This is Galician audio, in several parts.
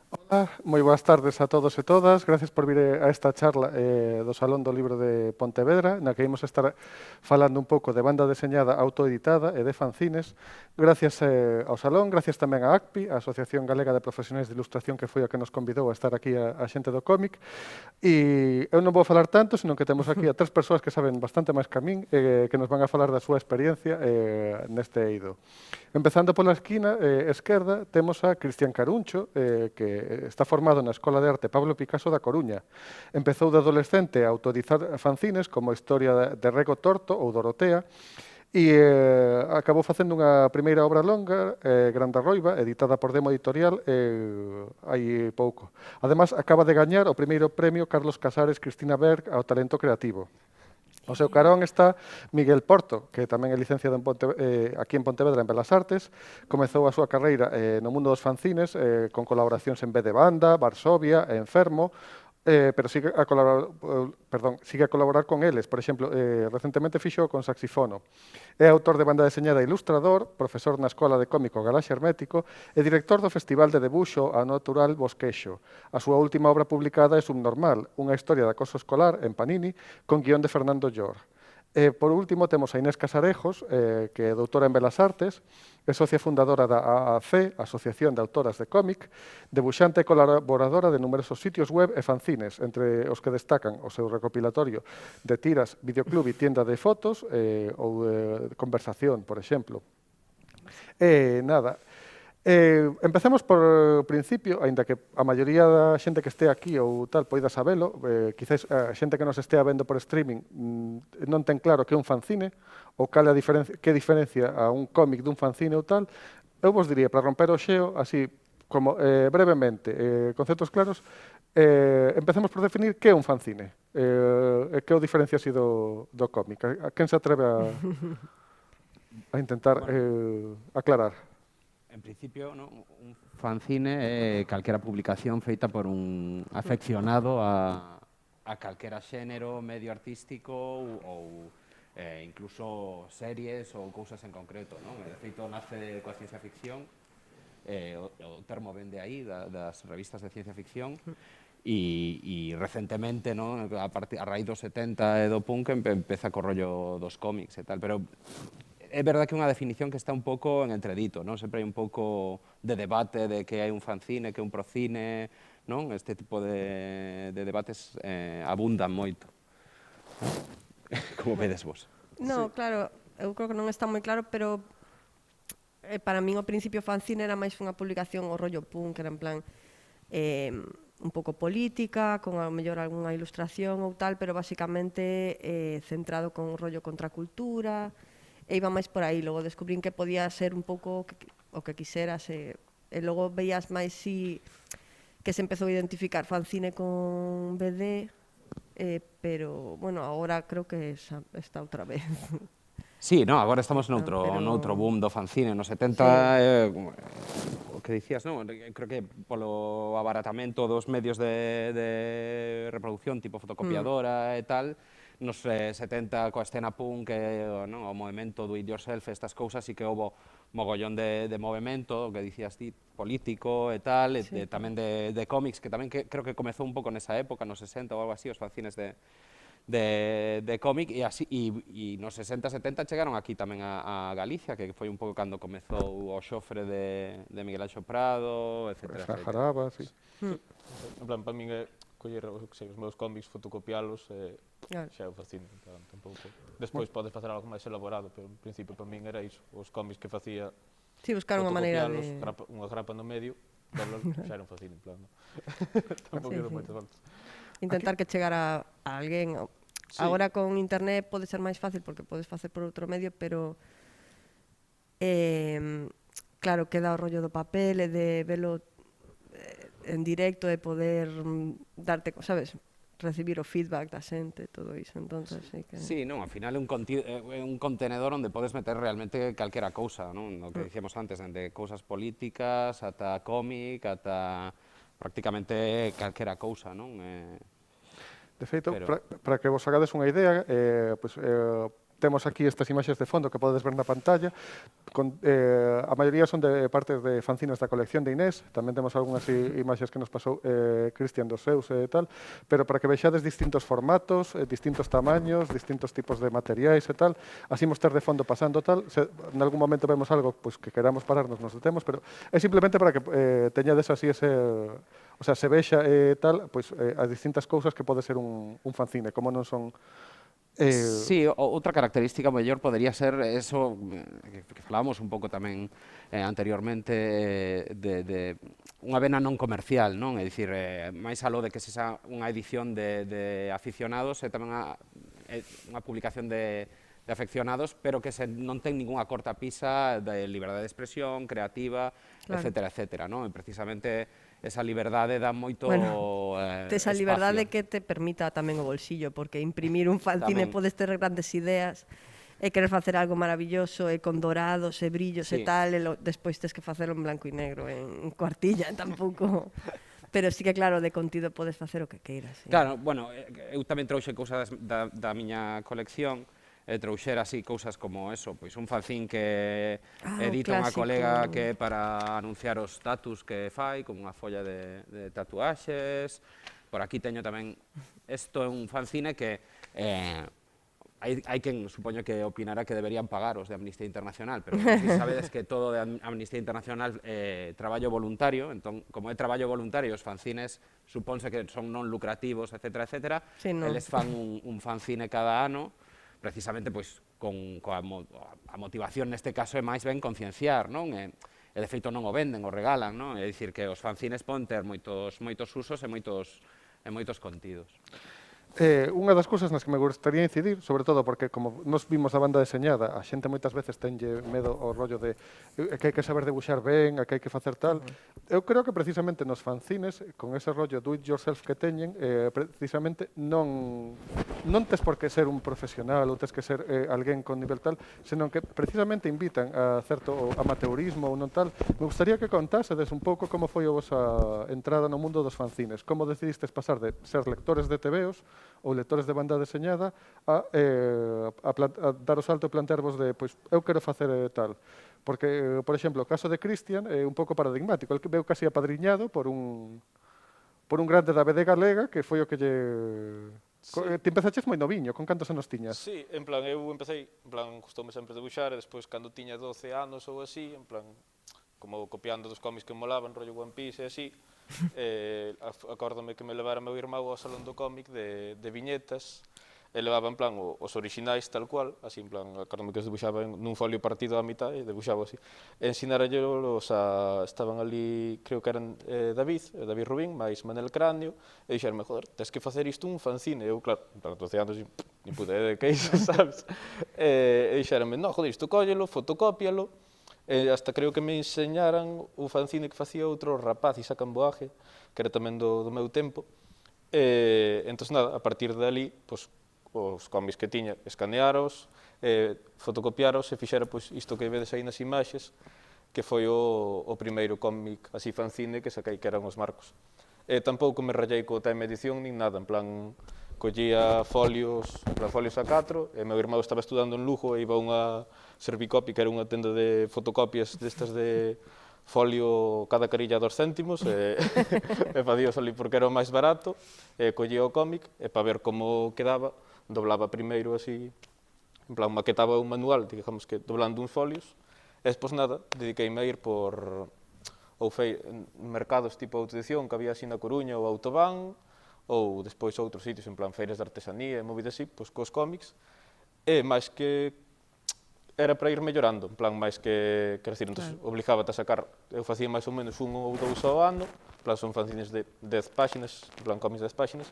Ola, moi boas tardes a todos e todas. Gracias por vir a esta charla do Salón do Libro de Pontevedra, na que imos estar falando un pouco de banda deseñada autoeditada e de fanzines. Gracias ao Salón, gracias tamén a ACPI, a Asociación Galega de Profesionais de Ilustración, que foi a que nos convidou a estar aquí a xente do cómic. E eu non vou falar tanto, senón que temos aquí a tres persoas que saben bastante máis que a min, que nos van a falar da súa experiencia neste eido. Empezando pola esquina esquerda, temos a Cristian Caruncho, que está formado na Escola de Arte Pablo Picasso da Coruña. Empezou de adolescente a autorizar fanzines como a Historia de Rego Torto ou Dorotea, e acabou facendo unha primeira obra longa, Grande Roiva, editada por Demo Editorial hai pouco. Ademais, acaba de gañar o primeiro premio Carlos Casares Cristina Berg ao talento creativo. Ao seu carón está Miguel Porto, que tamén é licenciado aquí en Pontevedra en Belas Artes. Comezou a súa carreira no mundo dos fanzines con colaboracións en B de Banda, Varsovia e Enfermo, pero sigue a colaborar con eles. Por exemplo, recentemente fixo con Saxifono. É autor de banda deseñada e ilustrador, profesor na Escola de Cómico Galaxe Hermético e director do Festival de Debuxo a Natural Bosquexo. A súa última obra publicada é Subnormal, unha historia de acoso escolar en Panini con guión de Fernando Llor. Por último, temos a Inés Casarejos, que é doutora en Belas Artes, é socia fundadora da AAC, Asociación de Autoras de Cómic, debuxante e colaboradora de numerosos sitios web e fanzines, entre os que destacan o seu recopilatorio de tiras, videoclub e tienda de fotos, ou de conversación, por exemplo. Nada, empecemos por principio, aínda que a maioría da xente que este aquí ou tal poida sabelo, quizás a xente que nos estea vendo por streaming non ten claro que é un fanzine ou cal é a diferencia, que diferencia a un cómic dun fanzine ou tal. Eu vos diría, para romper o xeo, así como brevemente, conceptos claros, empecemos por definir que é un fanzine, que o diferencia así do cómic. A quen se atreve a intentar aclarar? En principio, ¿no? Un fanzine é calquera publicación feita por un afeccionado a calquera xénero, medio artístico ou incluso series ou cousas en concreto, non? De feito, nace coa ciencia ficción, o termo vende aí das revistas de ciencia ficción, e recentemente, ¿no? A raíz dos 70 e do punk empeza co rollo dos cómics e tal, pero é verdade que é unha definición que está un pouco en entredito, non? Sempre hai un pouco de debate de que hai un fanzine, que é un procine, non? Este tipo de debates abundan moito. Como vedes vos? No, claro, eu creo que non está moi claro, pero para min o principio fanzine era máis unha publicación o rollo punk, que era en plan un pouco política, con a mellor algunha ilustración ou tal, pero basicamente centrado con un rollo contra a cultura, e iba máis por aí. Logo descubrín que podía ser un pouco o que quixeras, e logo veías máis que se empezou a identificar fanzine con BD, pero, bueno, agora creo que está outra vez. Sí, no, agora estamos noutro boom do fanzine. Nos 70, o que dicías, non? Creo que polo abaratamento dos medios de reproducción, tipo fotocopiadora e tal, nos 70 coa escena punk, o movimento do it yourself, estas cousas, e que houve mogollón de movimento, o que dicías ti, político e tal, e tamén de cómics, que tamén creo que comezou un pouco nesa época, nos 60 ou algo así, os fanzines de cómic, e nos 60-70 chegaron aquí tamén a Galicia, que foi un pouco cando comezou o xofre de Miguel Anxo Prado, etc. Jaraba, sí. En plan, para min é coller os meus cómics, fotocopialos, xa é o fascino. Tampouco. Despois podes facer algo máis elaborado, pero en principio para min era iso. Os cómics que facía, sí, buscar unha maneira de... unha grapa no medio, xa era un fascino, en plan. Tampouco quedo moitas voltas. Intentar que chegara a alguén. Sí. Agora con internet pode ser máis fácil porque podes facer por outro medio, pero claro, queda o rollo do papel e de velo en directo e poder darte, sabes, recibir o feedback da xente, todo iso, entonces sí que... Sí, non, ao final é un contenedor onde podes meter realmente calquera cousa, non? O que dicíamos antes, de cousas políticas, ata cómic, ata prácticamente calquera cousa, non? De feito, para que vos hagades unha idea, temos aquí estas imaxes de fondo que podedes ver na pantalla. A maioría son de parte de fanzines da colección de Inés, tamén temos algunhas imaxes que nos pasou Cristian dos seus e tal, pero para que vexades distintos formatos, distintos tamaños, distintos tipos de materiais e tal, así mos ter de fondo pasando tal, en algún momento vemos algo pues, que queramos pararnos, nos detemos, pero é simplemente para que teñades así ese... O sea, se vexa tal, pois, as distintas cousas que pode ser un fanzine, como non son... Sí, outra característica mellor podería ser eso que falábamos un pouco tamén anteriormente de unha vena non comercial, non? É dicir, máis aló de que sexa unha edición de aficionados, é tamén unha publicación de afeccionados, pero que non ten ningunha cortapisa de liberdade de expresión, creativa, etcétera, etcétera, non? E precisamente esa liberdade dá moito esa liberdade que te permita tamén o bolsillo, porque imprimir un fanzine podes ter grandes ideas e querer facer algo maravilloso e con dorados e brillos e tal, e despois tes que facelo en blanco e negro, en cuartilla, tampouco... Pero sí que, claro, de contido podes facer o que queiras. Claro, bueno, eu tamén trouxe cousas da miña colección, trouxera así cousas como eso, pois un fanzín que edita unha colega que para anunciar os tatus que fai, como unha folla de tatuaxes. Por aquí teño tamén, isto é un fanzine que hai quen, supoño que opinará que deberían pagar os de Amnistía Internacional, pero si sabedes que todo de Amnistía Internacional é traballo voluntario, entón, como é traballo voluntario, os fanzines supónse que son non lucrativos, etcétera, etcétera, eles fan un fanzine cada ano, precisamente pois coa motivación neste caso é máis ben concienciar, non? E de feito non o venden, o regalan, non? É dicir que os fanzines poden ter moitos usos e moitos contidos. Unha das cousas nas que me gustaría incidir, sobre todo porque como nos vimos a banda deseñada, a xente moitas veces tenlle medo ao rollo de que hai que saber debuxar ben, que hai que facer tal. Eu creo que precisamente nos fanzines, con ese rollo do it yourself que teñen, precisamente non tes por que ser un profesional ou tes que ser alguén con nivel tal, senón que precisamente invitan a certo amateurismo ou non tal. Me gustaría que contásedes un pouco como foi a vosa entrada no mundo dos fanzines, como decidistes pasar de ser lectores de TVOs ou lectores de banda deseñada a dar o salto e plantearvos de, pois, eu quero facer tal. Porque, por exemplo, o caso de Cristian é un pouco paradigmático. El veu casi apadriñado por un grande da BD galega que foi o que lle... Ti empezaches moi noviño, con cantos anos tiñas? Sí, en plan, eu empecé, en plan, gustoume sempre debuxar, e despois, cando tiña 12 anos ou así, en plan, como copiando dos cómics que me molaban, rollo One Piece e así, acórdome que me levara meu irmão ao salón do cómic de viñetas, e levaba en plan os orixinais tal cual, así en plan, acórdome que os debuxaba nun folio partido á mitad e debuxaba así. E ensinarallos estaban ali, creo que eran David Rubín, máis Manel Cráneo, e dixeronme, joder, tes que facer isto un fanzine. E eu, claro, en plan, 12 anos, nin puta idea de que iso, sabes? E dixeronme, no, joder, isto collelo, fotocópialo, e hasta creo que me enseñaran o fanzine que facía outro rapaz, Isaac Amboaje, que era tamén do meu tempo. Entón, nada, a partir de ali, pois, os cómics que tiña, escanearos, fotocopiaros e fixera pois, isto que vedes aí nas imaxes, que foi o primeiro cómic así fanzine que saquei, que eran os marcos. Tampouco me rayei co tema edición nin nada, en plan, collía folios A4, e meu irmão estaba estudando en Lugo e iba a unha Servicopy, que era unha tenda de fotocopias destas de folio cada carilla 2 céntimos, e facíos ali porque era o máis barato, e collía o cómic, e para ver como quedaba, doblaba primeiro así, en plan, maquetaba un manual, digamos que doblando uns folios, e despois nada, dediqueime a ir por mercados tipo Autoedición, que había así na Coruña, ou Autobán, ou despois outros sitios, en plan, feiras de artesanía, e movidas así, pois cos cómics, e máis que era para ir mellorando, en plan, máis que, quer decir, entón, obligábate a sacar, eu facía máis ou menos un ou dous ao ano, en plan, son fanzines de 10 páxinas, en plan, cómics de 10 páxinas,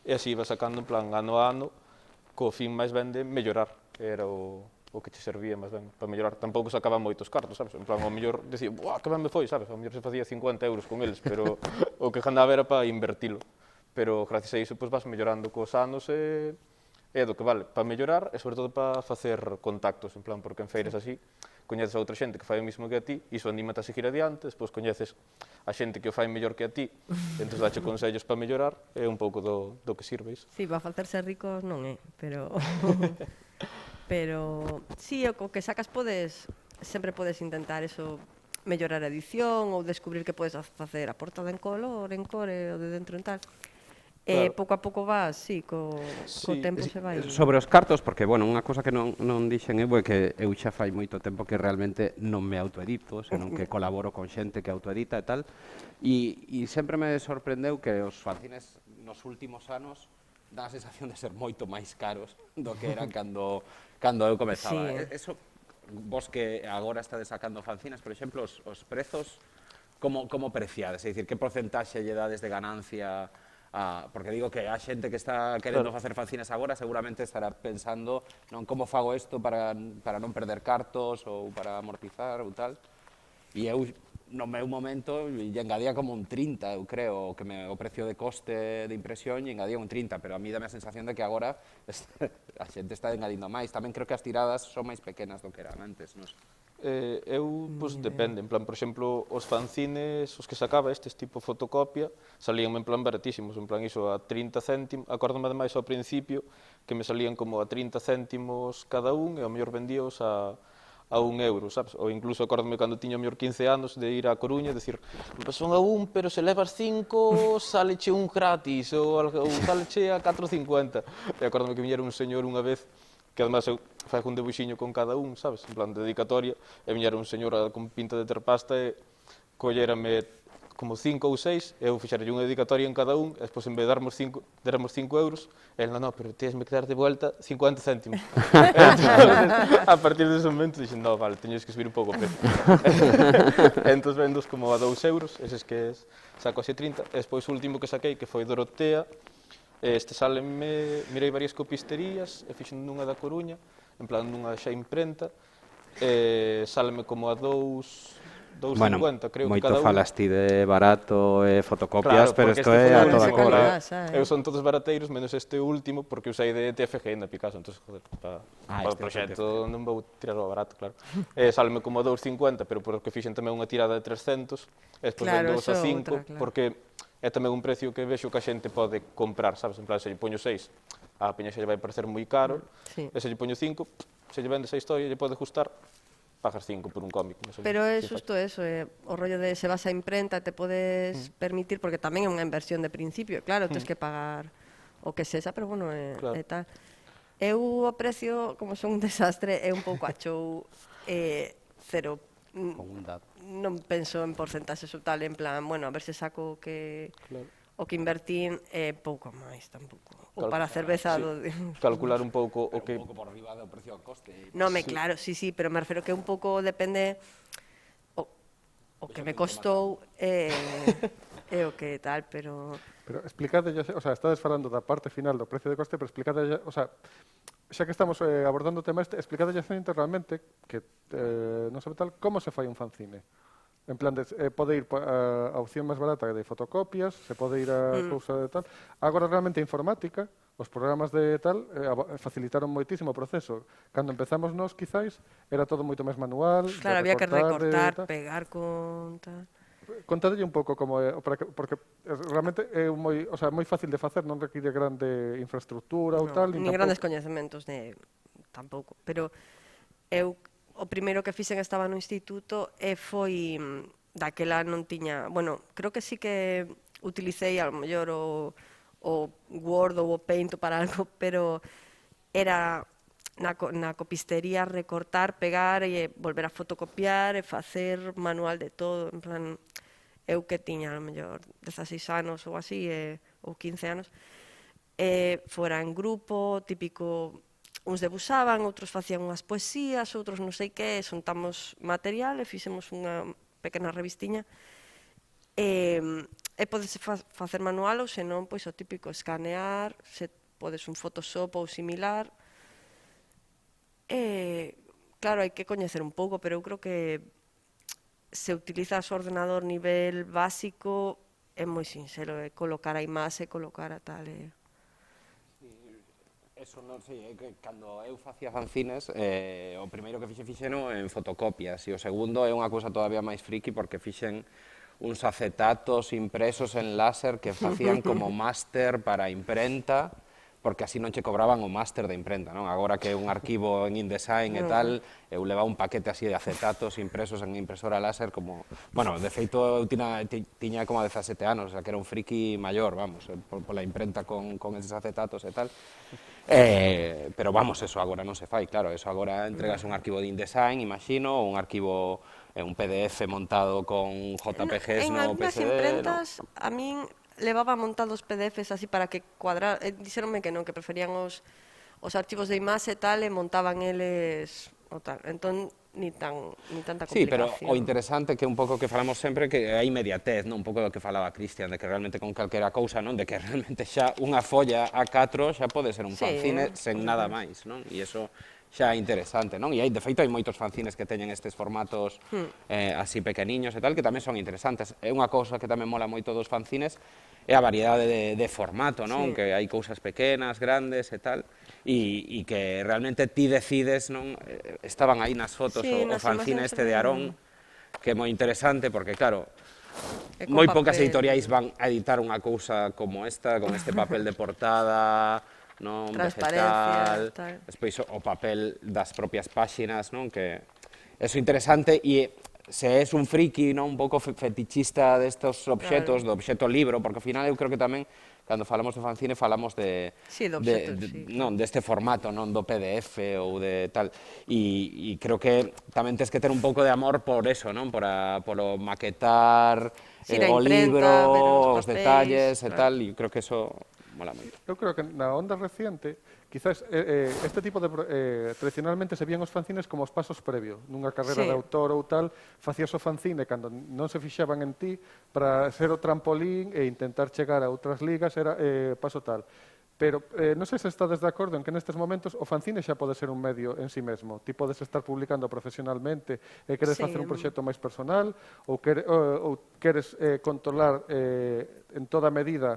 e así iba sacando, en plan, ano a ano, co fin máis ben de mellorar, que era o que che servía máis ben para mellorar. Tampouco sacaba moitos cartos, sabes? En plan, ao mellor dicía, buah, que ben me foi, sabes? Ao mellor se facía 50 euros con eles, pero o que ganaba era para invertilo. Pero gracias a iso, pois, vas mellorando cos anos e do que vale para mellorar e sobre todo para facer contactos, en plan, porque en feiras así coñeces a outra xente que fai o mismo que a ti, iso anímate a seguir adiante, despois coñeces a xente que o fai mellor que a ti, entón dache consellos para mellorar, é un pouco do que sirve iso. Sí, para facerse ricos non é, pero Pero, sí, o que sacas sempre podes intentar eso, mellorar a edición ou descubrir que podes facer a portada en color, en core, o de dentro en tal. Claro. Pouco a pouco vas, sí, co Sí. tempo se vai. Sobre os cartos, porque, bueno, unha cosa que non dixen é que eu xa fai moito tempo que realmente non me autoedito, senón que colaboro con xente que autoedita e tal, e sempre me sorprendeu que os fanzines nos últimos anos dá a sensación de ser moito máis caros do que eran cando eu comezaba. Sí. Eso, vos que agora estades sacando fanzines, por exemplo, os prezos, como preciades? É dicir, que porcentaxe lle dades de ganancia? Porque digo que a xente que está querendo facer fanzines agora seguramente estará pensando como fago isto para non perder cartos ou para amortizar ou tal. E eu, no meu momento, lle engadía como un 30, eu creo, o precio de coste de impresión lle engadía un 30, pero a mí dame a sensación de que agora a xente está engadindo máis. Tamén creo que as tiradas son máis pequenas do que eran antes, non sei. Pois depende, en plan, por exemplo, os fanzines, os que sacaba estes tipo fotocopia, salían en plan baratísimos, en plan iso a 30 céntimos, acórdame ademais ao principio que me salían como a 30 céntimos cada un e ao mellor vendíos a 1 euro, sabes? Ou incluso acórdame cando tiña mellor 15 anos de ir a Coruña e decir, pues son a 1, pero se levas 5, sáleche un gratis, ou sáleche a 4,50. E acórdame que viñera un señor unha vez que además eu fago un debuxiño con cada un, sabes, en plan de dedicatoria, e viñera un señor con pinta de ter pasta e collérame como 5 ou 6, e eu fixarlle unha dedicatoria en cada un, e despois en vez de darmos 5 euros, e ele, non, pero tienes que dar de vuelta 50 céntimos. Entonces, a partir dese momento, dixen, non, vale, teñes que subir un pouco o precio. Entón vendos como a 2 euros, eses que saco así 30, e despois o último que saquei, que foi Dorotea, este sálenme, mirei varias copisterías, e fixen nunha da Coruña, en plan nunha xa imprenta, sálenme como a 2,50, creo que cada un. Moito falas ti de barato e fotocopias, Claro, pero porque isto este é foi a o toda último, cola. Eu son todos barateiros, menos este último, porque usei de TFG na Picasso, entón, joder, para o proxecto non vou tirar o barato, claro. Sálenme como a 2,50, pero porque fixen tamén unha tirada de 300, e despois vendo a 5, porque é tamén un precio que vexo que a xente pode comprar, sabes? En plan, se lle poño 6, a peña xa lle vai parecer moi caro, e se lle poño 5, se lle vende esa historia, lle pode gustar, pagas 5 por un cómic. Pero é xusto eso, o rollo de se vas a imprenta te podes permitir, porque tamén é unha inversión de principio, claro, tens que pagar o que sexa, pero bueno, é tal. Eu o precio, como son un desastre, é un pouco achou cero. Non penso en porcentaxes ou tal, en plan, bueno, a ver se saco o que invertín pouco máis tampouco. Ou para a cerveza calcular un pouco o que... Un pouco por riba do precio ao coste. Non, claro, sí, pero me refero que un pouco depende o que me costou e o que tal, pero... Pero explicade, o sea, estades falando da parte final do precio de coste, pero explicade, o sea, xa que estamos abordando o tema este, explicade realmente que, non sabe tal, como se fai un fanzine. En plan, pode ir a opción máis barata de fotocopias, se pode ir a cousa de tal. Agora, realmente, a informática, os programas de tal, facilitaron moitísimo o proceso. Cando empezamos nós, quizáis, era todo moito máis manual. Claro, había que recortar, pegar con tal... Contadelle un pouco como é, porque realmente é moi fácil de facer, non require grande infraestructura ou tal. Ni grandes coñecementos, tampouco. Pero eu, o primeiro que fixen estaba no instituto e foi, daquela non tiña, bueno, creo que sí que utilicei ao mellor o Word ou o Paint para algo, pero era na copistería recortar, pegar e volver a fotocopiar e facer manual de todo, en plan, eu que tiña, ao mellor, 16 anos ou así, ou 15 anos, fora en grupo, típico, uns debuxaban, outros facían unhas poesías, outros non sei que, xuntamos material e fixemos unha pequena revistiña, e podese facer manual ou senón, pois o típico, escanear, se podes un Photoshop ou similar. Claro, hai que coñecer un pouco, pero eu creo que se utilizas o ordenador nivel básico é moi sinxelo, colocar a imaxe, colocar a tal. Eso non sei, que cando eu facía fanzines, o primeiro que fixeno en fotocopias, e o segundo é unha cousa todavía máis friki porque fixen uns acetatos impresos en láser que facían como máster para imprenta, porque así non che cobraban o máster de imprenta, non? Agora que un arquivo en InDesign e tal, eu levaba un paquete así de acetatos impresos en impresora láser como... Bueno, de feito, eu tiña como 17 anos, o sea, que era un friki maior, vamos, pola imprenta con eses acetatos e tal. Pero vamos, eso agora non se fai, claro, eso agora entregas un arquivo de InDesign, imagino, un arquivo, un PDF montado con JPGs En no algunhas PSD, imprentas, a min levaba montados PDFs así para que cuadrar, dixeronme que non, que preferían os archivos de imaxe e tal, e montaban eles o tal. Entón, ni tanta Sí, pero complicación. o interesante que un pouco que falamos sempre que a inmediatez, non? Un pouco do que falaba Cristian, de que realmente con calquera cousa, non? De que realmente xa unha folla A4 xa pode ser un Sí, fanzine sen nada máis, non? E iso xa é interesante, non? E de feito hai moitos fanzines que teñen estes formatos así pequeniños e tal, que tamén son interesantes. É unha cousa que tamén mola moito dos fanzines, é a variedade de formato, non? Sí. Que hai cousas pequenas, grandes e tal, e que realmente ti decides, non? Estaban aí nas fotos Sí, o nas fanzine imaxes este de Aarón, que é moi interesante porque, claro, E con moi poucas papel. editoriais van a editar unha cousa como esta, con este papel de portada, non? Transparencia, Vegetal, tal. despois o papel das propias páxinas, non? Que eso é interesante e se és un friki, non, un pouco fetichista destos obxetos, do obxeto libro, porque ao final eu creo que tamén cando falamos de fanzine falamos de Sí, do obxeto, sí, non, deste formato, non do PDF ou de tal, e creo que tamén tens que ter un pouco de amor por eso, non, polo maquetar Sí, na o imprenta, ver libro, os os papéis, detalles e claro. tal, e creo que eso mola moito. Eu creo que na onda reciente, quizás este tipo de... tradicionalmente se vían os fanzines como os pasos previo. Nunha carreira Sí. de autor ou tal, facías o fanzine cando non se fixaban en ti para ser o trampolín e intentar chegar a outras ligas, era paso tal. Pero non sei se estades de acordo en que nestes momentos o fanzine xa pode ser un medio en sí mesmo. Ti podes estar publicando profesionalmente e queres Sí. facer un proxecto máis personal ou queres controlar en toda medida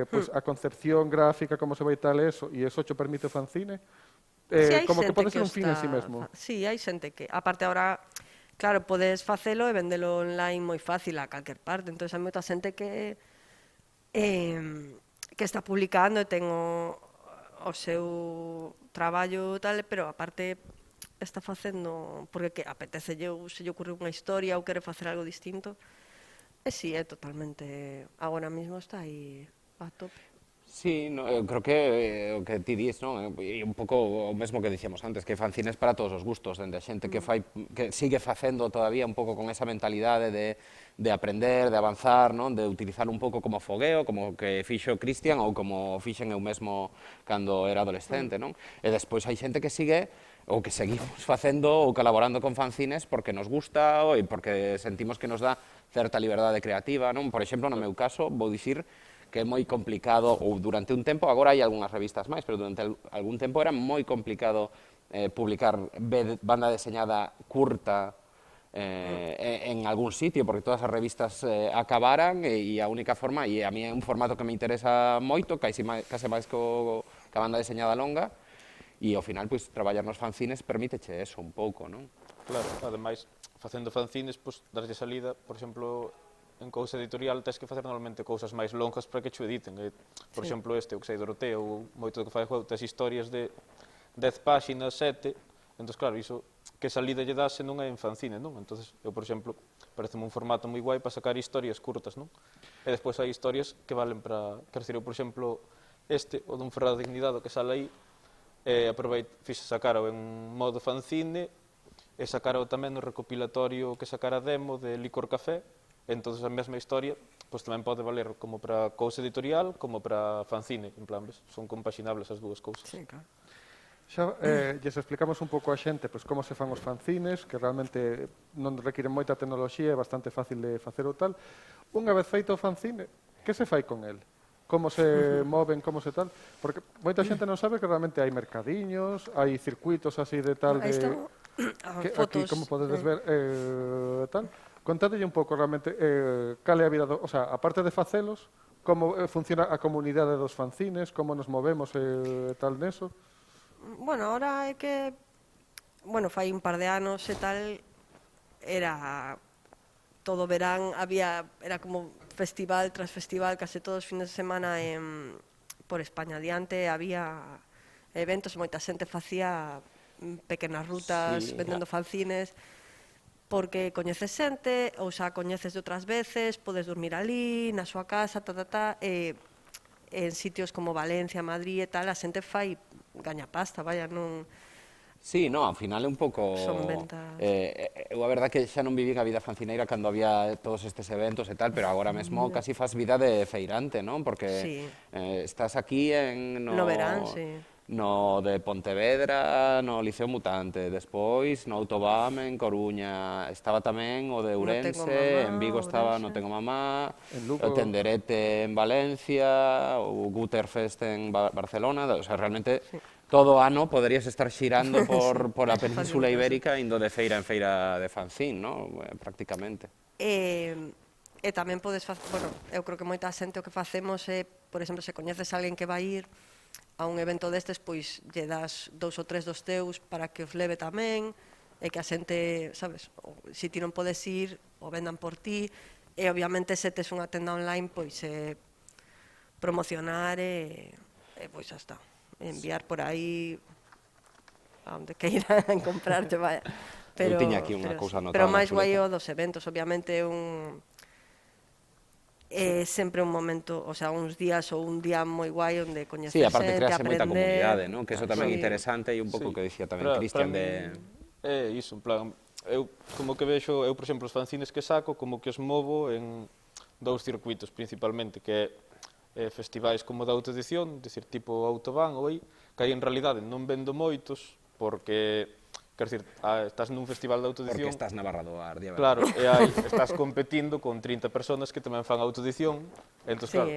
pois a concepción gráfica, como se vai tal eso, e eso cho permite o fanzine, Sí, hai como que xente pode ser o un fin en sí está mesmo. Sí, hai xente que, aparte ahora, claro, podes facelo e vendelo online moi fácil a calquer parte, entón hai moita xente que está publicando e ten o seu traballo tal, pero aparte está facendo porque apetecelle ou se lle ocurre unha historia ou quere facer algo distinto. E si, é totalmente, agora mesmo está aí a tope. Sí, no, eu creo que o que ti dis, non? E un pouco o mesmo que dicíamos antes, que fanzines para todos os gustos, dende a xente que sigue facendo todavía un pouco con esa mentalidade de aprender, de avanzar, non? De utilizar un pouco como fogueo, como que fixo Cristian ou como fixen eu mesmo cando era adolescente, non? E despois hai xente que sigue ou que seguimos facendo ou colaborando con fanzines porque nos gusta e porque sentimos que nos dá certa liberdade creativa, non? Por exemplo, no meu caso, vou dicir que é moi complicado, ou durante un tempo, agora hai algunhas revistas máis, pero durante algún tempo era moi complicado publicar banda deseñada curta en algún sitio, porque todas as revistas acabaran e a única forma, e a mí é un formato que me interesa moito, case máis que a banda deseñada longa, e ao final, pois, traballar nos fanzines permíteche eso un pouco, non? Claro, ademais, facendo fanzines, pois, darlle salida, por exemplo, en cousa editorial, tens que facer normalmente cousas máis longas para que cho editen. Por exemplo, o que sei, Dorotea, ou moito do que fai juego, tes historias de 10 páxinas, 7, entón, claro, iso, que salida lle dase non é en fanzine, non? Entón, eu, por exemplo, pareceme un formato moi guai para sacar historias curtas, non? E despois hai historias que valen para... Quero dicir, eu, por exemplo, o dun Ferrado de Dignidade, que sale aí, fixe sacar en modo fanzine, e sacaron tamén no recopilatorio que sacara demo de Licor Café, entón a mesma historia pois tamén pode valer como para cousa editorial como para fanzine, en plan, ves? Son compaxinables as dúas cousas. Sí, claro. Xa lles explicamos un pouco a xente pois, como se fan os fanzines, que realmente non requiren moita tecnoloxía, é bastante fácil de facer ou tal. Unha vez feito o fanzine, que se fai con el? Como se moven, como se tal? Porque moita xente non sabe que realmente hai mercadiños, hai circuitos así de tal Aí de... están fotos. Aquí, como podedes ver, tal. Contádelle un pouco realmente cal é a vida o sea, aparte de facelos, como funciona a comunidade dos fanzines, como nos movemos tal neso. Bueno, ahora é que, bueno, fai un par de anos e tal, era todo verán, era como festival tras festival, case todos os fines de semana por España adiante había eventos e moita xente facía pequenas rutas vendendo fanzines, porque coñeces xente, ou xa coñeces de outras veces, podes dormir ali, na súa casa, e en sitios como Valencia, Madrid e tal, a xente gaña pasta, vaya, non... Sí, no, ao final é un pouco... Son ventas... Eu a verdade que xa non vivín a vida fanzineira cando había todos estes eventos e tal, pero agora mesmo casi faz vida de feirante, non? Porque estás aquí no verán, sí. No de Pontevedra, no Liceo Mutante, despois no Autobam en Coruña, estaba tamén o de Ourense, en Vigo estaba No Tengo Mamá, o Tenderete en Valencia, o Guterfest en Barcelona, o sea, realmente todo ano poderías estar xirando por a Península Ibérica indo de feira en feira de fanzín, ¿no? Prácticamente. E tamén podes facer, bueno, eu creo que moita xente o que facemos é, por exemplo, se coñeces a alguén que vai ir a un evento destes, pois lle das 2 ou 3 dos teus para que os leve tamén, e que a xente, sabes, se ti non podes ir, o vendan por ti, e obviamente se tes unha tenda online, pois promocionar e pois xa está, enviar por aí a onde queiran comprarte, vaya. Eu tiña aquí unha cousa anotada. Pero máis guai o dos eventos, obviamente é sempre un momento, o sea, uns días ou un día moi guai onde coñecer xente, aprender. Sí, aparte crease moita comunidade, non? Que eso tamén é interesante e un pouco que dicía tamén Cristian de... É iso, en plan, eu como que vexo, eu, por exemplo, os fanzines que saco, como que os movo en 2 circuitos principalmente, que é festivais como da autoedición, decir, tipo Autobahn ou aí, que aí en realidade non vendo moitos, porque... Quer dizer, estás nun festival de autoedición... Porque estás na Barra do Ardía. Claro, e aí estás competindo con 30 personas que tamén fan autoedición. Entón, claro,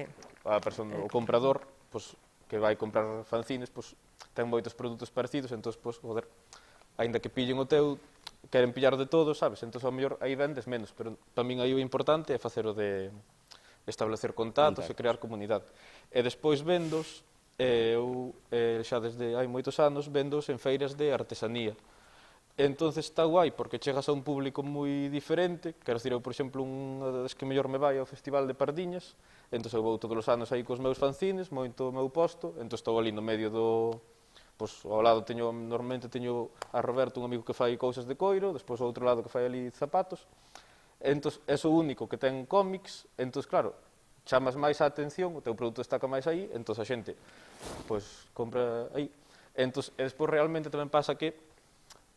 o comprador, que vai comprar fanzines, ten moitos produtos parecidos, entón, joder, aínda que pillen o teu, queren pillar de todo, sabes? Entón, ao mellor, aí vendes menos, pero tamén aí o importante é facer o de establecer contactos e crear comunidade. E despois vendos, eu xa desde hai moitos anos, vendos en feiras de artesanía. Entonces está guai porque chegas a un público moi diferente, quero dicir, eu, por exemplo, unha das que mellor me vai ao Festival de Pardiñas, entón eu vou todos os anos aí cos meus fanzines, moito o meu posto, entón estou ali no medio do... ao lado normalmente teño a Roberto, un amigo que fai cousas de coiro, despois ao outro lado que fai ali zapatos, entón é o único que ten cómics, entón, claro, chamas máis a atención, o teu produto destaca máis aí, entón a xente, compra aí. Entón, e despois realmente tamén pasa que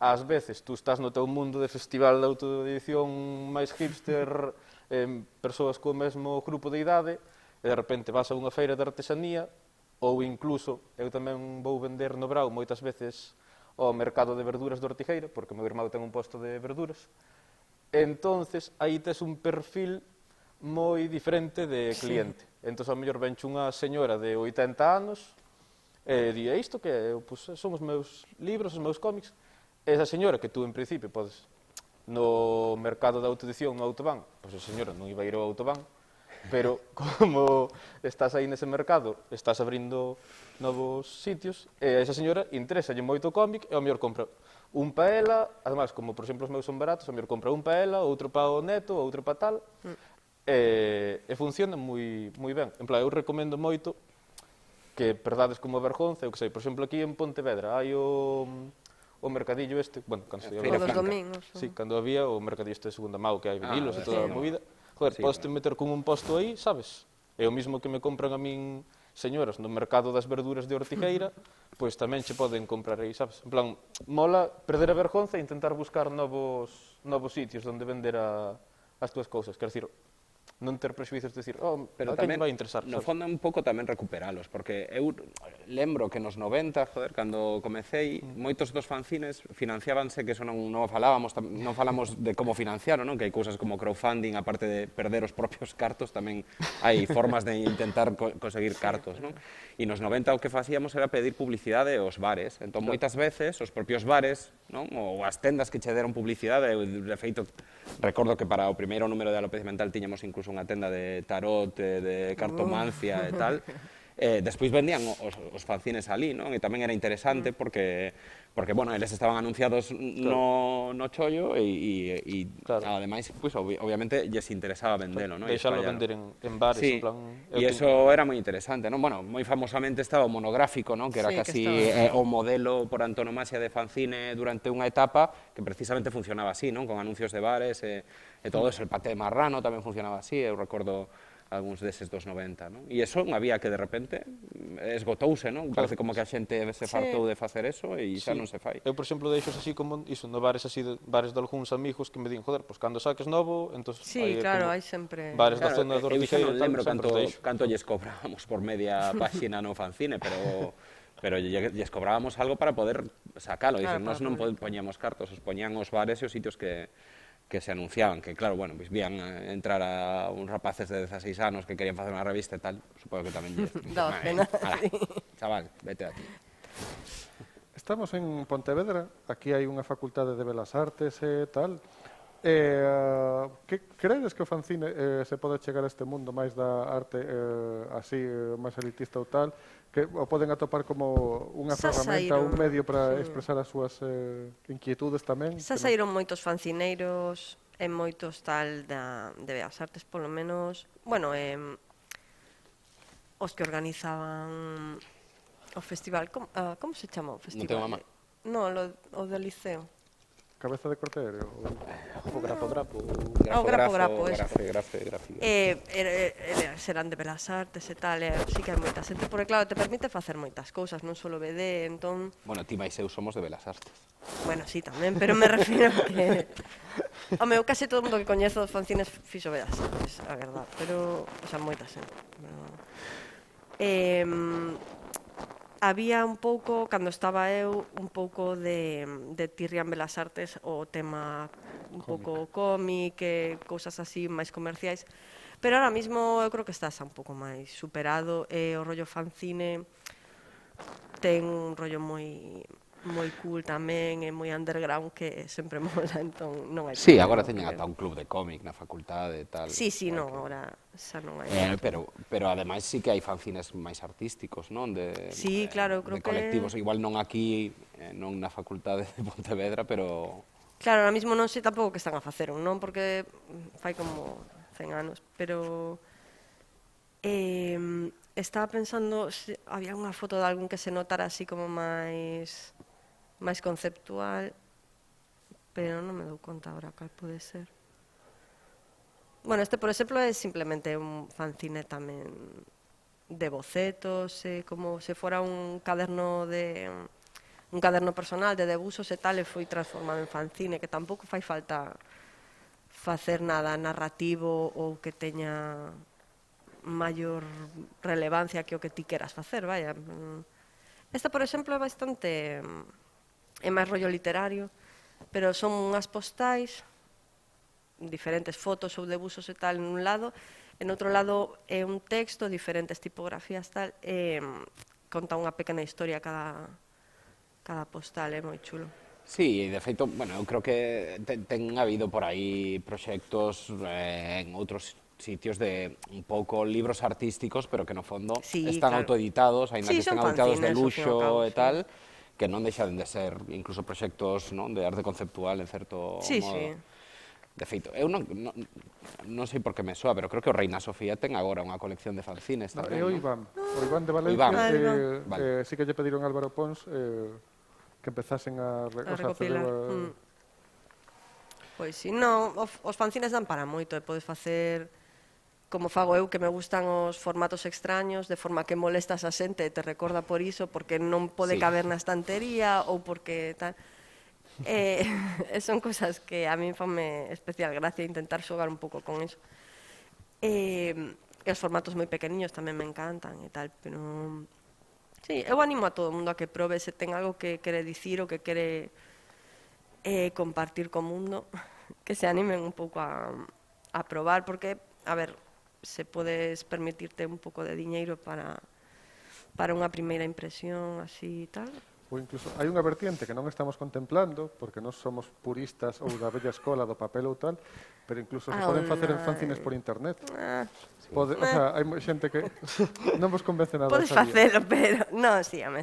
ás veces tú estás no teu mundo de festival de autoedición máis hipster, persoas co mesmo grupo de idade, e de repente vas a unha feira de artesanía, ou incluso, eu tamén vou vender no Brau moitas veces ao mercado de verduras de Ortigueira, porque o meu irmão ten un posto de verduras, entonces aí tes un perfil moi diferente de cliente. Entón, ao mellor venche unha señora de 80 anos, e di, isto que é? Son os meus libros, os meus cómics. Esa señora que tú, en principio, podes no mercado de autoedición, no Autobahn, pois a señora non iba a ir ao Autobahn, pero como estás aí nese mercado, estás abrindo novos sitios, e a esa señora interesa-lle moito o cómic, e ao mellor compra un pa ela, además, como, por exemplo, os meus son baratos, ao mellor compra un pa ela, outro pa o neto, outro pa tal, e funciona moi ben. En plan, eu recomendo moito que perdades como vergonza, eu que sei, por exemplo, aquí en Pontevedra hai o mercadillo este, bueno, cando os domingos. Sí, cando había o mercadillo este de segunda mão, que hai vinilos e toda a movida. Joder, podes te meter con un posto aí, sabes? É o mismo que me compran a min señoras no mercado das verduras de Ortigueira, pois tamén che poden comprar aí, sabes? En plan, mola perder a vergonza e intentar buscar novos sitios onde vender as túas cousas. Quer dicir, non ter prexuizos de decir, pero a quen vai interesar. No fondo un pouco tamén recuperalos, porque eu lembro que nos 90, joder, cando comecei, moitos dos fanzines financiábanse, que eso non falamos de como financiaron, non? Que hai cousas como crowdfunding, aparte de perder os propios cartos, tamén hai formas de intentar conseguir cartos, non? E nos 90 o que facíamos era pedir publicidade aos bares, entón moitas veces os propios bares, non? Ou as tendas que che deron publicidade, de feito, recordo que para o primeiro número de Alopecia Mental tiñamos incluso unha tenda de tarot, de cartomancia e tal, despois vendían os fanzines ali, non? E tamén era interesante porque bueno, eles estaban anunciados no chollo e ademais, pois, obviamente, lles interesaba vendelo, non? Deixalo vender en bares, en plan... E iso era moi interesante, non? Bueno, moi famosamente estaba o monográfico, non? Que era casi o modelo por antonomasia de fanzine durante unha etapa que precisamente funcionaba así, non? Con anuncios de bares e todo eso. El Paté de Marrano tamén funcionaba así, eu recordo algúns deses dos 90, non? E iso unha vía que de repente esgotouse, non? Parece como que a xente se fartou de facer eso e xa non se fai. Eu, por exemplo, deixo así como iso, no bares así, bares de algúns amigos que me din, joder, pois cando saques novo, entón... Sí, claro, hai sempre... Bares da zona do Ortigueira e tal, sempre os deixo. Canto lles cobrábamos por media páxina no fanzine, pero lles cobrábamos algo para poder sacalo. Dicen, nós non poñíamos cartos, os poñían os bares e os sitios que se anunciaban, que claro, bueno, pues vían entrar a uns rapaces de 16 anos que querían facer unha revista e tal, supongo que tamén lles... Daba pena, sí. Chaval, vete aquí. Estamos en Pontevedra, aquí hai unha facultade de Belas Artes e tal. Que credes que o fanzine se pode chegar a este mundo máis da arte así, máis elitista ou tal, que o poden atopar como unha ferramenta, un medio para expresar as súas inquietudes tamén? Xa saíron moitos fancineiros e moitos tal de Belas Artes, polo menos, bueno, os que organizaban o festival, como se chama o festival? Non tengo mamá. No, o del Liceo. Cabeza de cortero? O grapo-grapo. Grapo, eso. Grafe. Serán de Belas Artes e tal, sí que hai moita xente, porque claro, te permite facer moitas cousas, non só BD, entón... Bueno, ti máis eu somos de Belas Artes. Bueno, sí, tamén, pero me refiro a que... Home, eu case todo o mundo que coñezo os fanzines fixo Belas Artes, a verdad, pero... O sea, moita xente. Había un pouco, cando estaba eu, un pouco de tirria en Belas Artes, o tema un pouco cómic, cousas así máis comerciais, pero ahora mismo eu creo que está xa un pouco máis superado, e o rollo fanzine ten un rollo moi cool tamén, e moi underground, que sempre mola, entón non hai... Sí, agora teñen ata un club de cómic na facultade e tal. Sí, non, agora xa non hai... Pero ademais sí que hai fanzines máis artísticos, non? Sí, claro, eu creo que... De colectivos, igual non aquí, non na facultade de Pontevedra, pero... Claro, ahora mismo non sei tampouco que están a facer, non? Porque fai como 100 anos, pero... Estaba pensando, había unha foto de algún que se notara así como máis conceptual, pero non me dou conta agora cal pode ser. Bueno, este, por exemplo, é simplemente un fanzine tamén de bocetos, como se fora un caderno personal de debuxos e tal, e foi transformado en fanzine, que tampouco fai falta facer nada narrativo ou que teña maior relevancia que o que ti queras facer, vaya. Esta, por exemplo, é bastante... é máis rollo literario, pero son unhas postais, diferentes fotos ou debuxos e tal en un lado, en outro lado é un texto, diferentes tipografías tal, e conta unha pequena historia cada postal, é moi chulo. Sí, de feito, bueno, eu creo que ten habido por aí proxectos en outros sitios de un pouco libros artísticos, pero que no fondo están autoeditados, aínda que estén autoeditados de luxo e tal, que non deixan de ser incluso proxectos de arte conceptual en certo modo. Sí. De feito, eu non sei por que me soa, pero creo que o Reina Sofía ten agora unha colección de fanzines tamén. É o Iván de Valencia, sí que lle pediron a Álvaro Pons que empezasen a recopilar. Pois si, non, os fanzines dan para moito, e podes facer... como fago eu, que me gustan os formatos extraños, de forma que molestas a xente e te recorda por iso, porque non pode caber na estantería, ou porque tal... son cosas que a mí fanme especial gracia intentar xogar un pouco con iso. E os formatos moi pequeniños tamén me encantan e tal, pero... Sí, eu animo a todo o mundo a que probe, se ten algo que quere dicir ou que quere compartir co mundo, que se animen un pouco a probar, porque, a ver, se podes permitirte un pouco de diñeiro para unha primeira impresión así e tal. Ou incluso hai unha vertiente que non estamos contemplando, porque non somos puristas ou da bella escola do papel ou tal, pero incluso se poden facer fanzines por internet. O sea, hai xente que non vos convence nada Podes esa vía. facelo, pero... Non, sí, a mí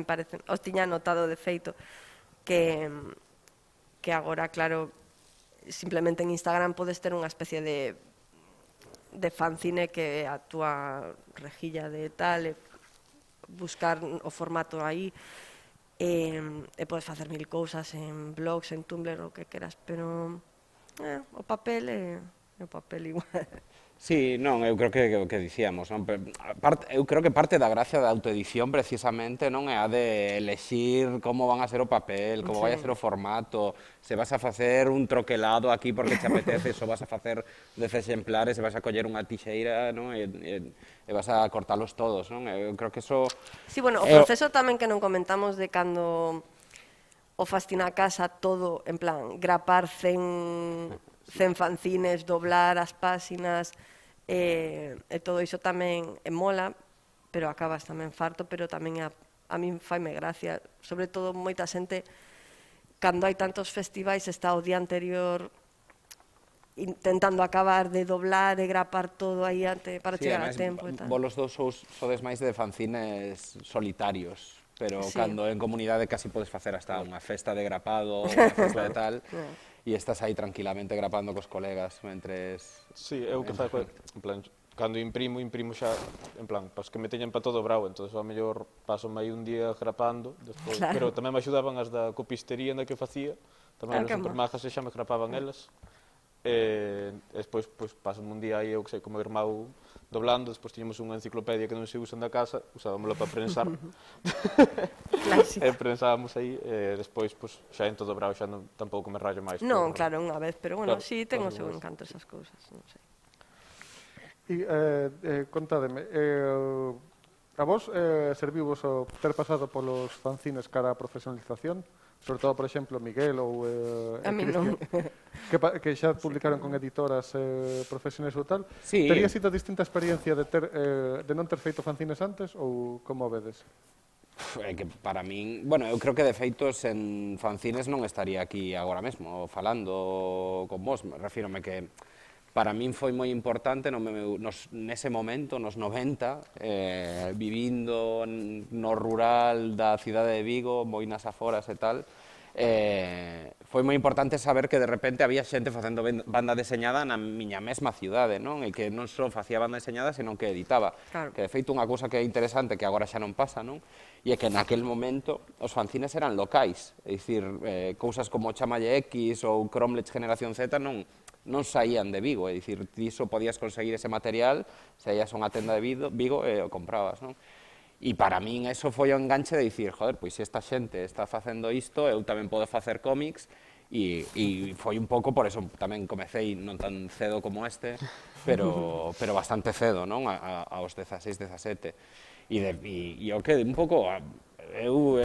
parece... Os tiña notado de feito que agora, claro, simplemente en Instagram podes ter unha especie de fanzine que a túa rejilla de tal, buscar o formato aí, e podes facer mil cousas en blogs, en Tumblr, o que queras, pero o papel é o papel igual. Sí, non, eu creo que o que dicíamos, non? Eu creo que parte da gracia da autoedición precisamente non é a de elexir como van a ser o papel, como vai a ser o formato, se vas a facer un troquelado aquí porque te apetece, ou vas a facer 10 exemplares e vas a coller unha tixeira, non? E vas a cortalos todos, non? Eu creo que eso... Sí, bueno, o proceso tamén que non comentamos de cando o Fastina a casa todo, en plan, grapar 100 fanzines, doblar as páxinas, e todo iso tamén mola, pero acabas tamén farto, pero tamén a min faime gracia, sobre todo moita xente, cando hai tantos festivais, está o día anterior intentando acabar de doblar e grapar todo aí para chegar a tempo e tal. Vos los dous sodes máis de fanzines solitarios, pero cando en comunidade casi podes facer hasta unha festa de grapado, unha festa de tal, e estás aí tranquilamente grapando cos colegas mentres... Sí, eu que fago, en plan, cando imprimo xa, en plan, pas que me teñen para todo bravo, entón ao mellor paso aí un día grapando, despois, pero tamén me axudaban as da copistería na que facía, tamén eran super majas e xa me grapaban elas, e despois paso un día aí, eu que sei, como irmão doblando, despois tiñamos unha enciclopedia que non se usa na casa, usábamosla para prensar, e prensábamos aí, e despois xa en todo bravo, xa tampouco me rayo máis. Non, claro, unha vez, pero bueno, si ten o seu encanto esas cousas, non sei. E contádeme, a vos servivos o ter pasado polos fanzines cara a profesionalización? Sobre todo, por exemplo, Miguel ou a mí non. Que xa publicaron con editoras profesionais ou tal. Sí. Terías sido distinta experiencia de non ter feito fanzines antes ou como o vedes? É que para min, bueno, eu creo que de feito sen fanzines non estaría aquí agora mesmo falando con vos, refírome que para min foi moi importante nese momento, nos 90, vivindo no rural da cidade de Vigo, moi nas aforas e tal, foi moi importante saber que de repente había xente facendo banda deseñada na miña mesma cidade, non? E que non só facía banda deseñada, senón que editaba. Claro. Que de feito unha cousa que é interesante, que agora xa non pasa, non? E é que naquel momento os fanzines eran locais, é dicir, cousas como Chamalle X ou Cromlech Generación Z non saían de Vigo, é dicir, ti só podías conseguir ese material se ías a unha tenda de Vigo e o comprabas, non? E para min eso foi o enganche de dicir, joder, pois se esta xente está facendo isto, eu tamén podo facer cómics, e foi un pouco por eso tamén comecei non tan cedo como este, pero bastante cedo, non? Aos 16, 17. E o que un pouco, eu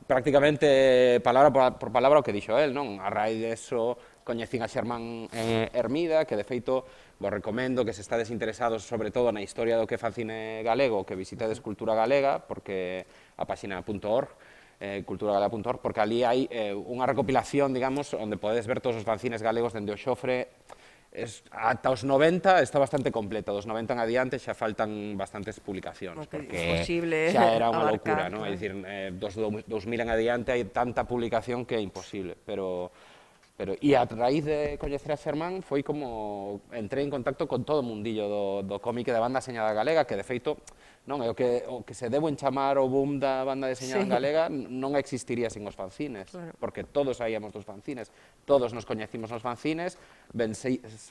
prácticamente palabra por palabra o que dixo el, non? A raíz de eso coñecín a Xermán Hermida, que de feito vos recomendo que se estades interesados sobre todo na historia do que é fanzine galego, que visitedes Cultura Galega, porque a páxina .org, culturagalega.org, porque ali hai unha recopilación, digamos, onde podedes ver todos os fanzines galegos dende o Xofre. Ata os 90 está bastante completa, dos 90 en adiante xa faltan bastantes publicacións, porque xa era unha locura, non? É dicir, dos 2000 en adiante hai tanta publicación que é imposible, e a raíz de coñecer a Xermán foi como entrei en contacto con todo o mundillo do cómic e da banda deseñada galega, que de feito non é o que se debo en chamar o boom da banda deseñada galega non existiría sin os fanzines, porque todos saíamos dos fanzines, todos nos coñecimos nos fanzines, ben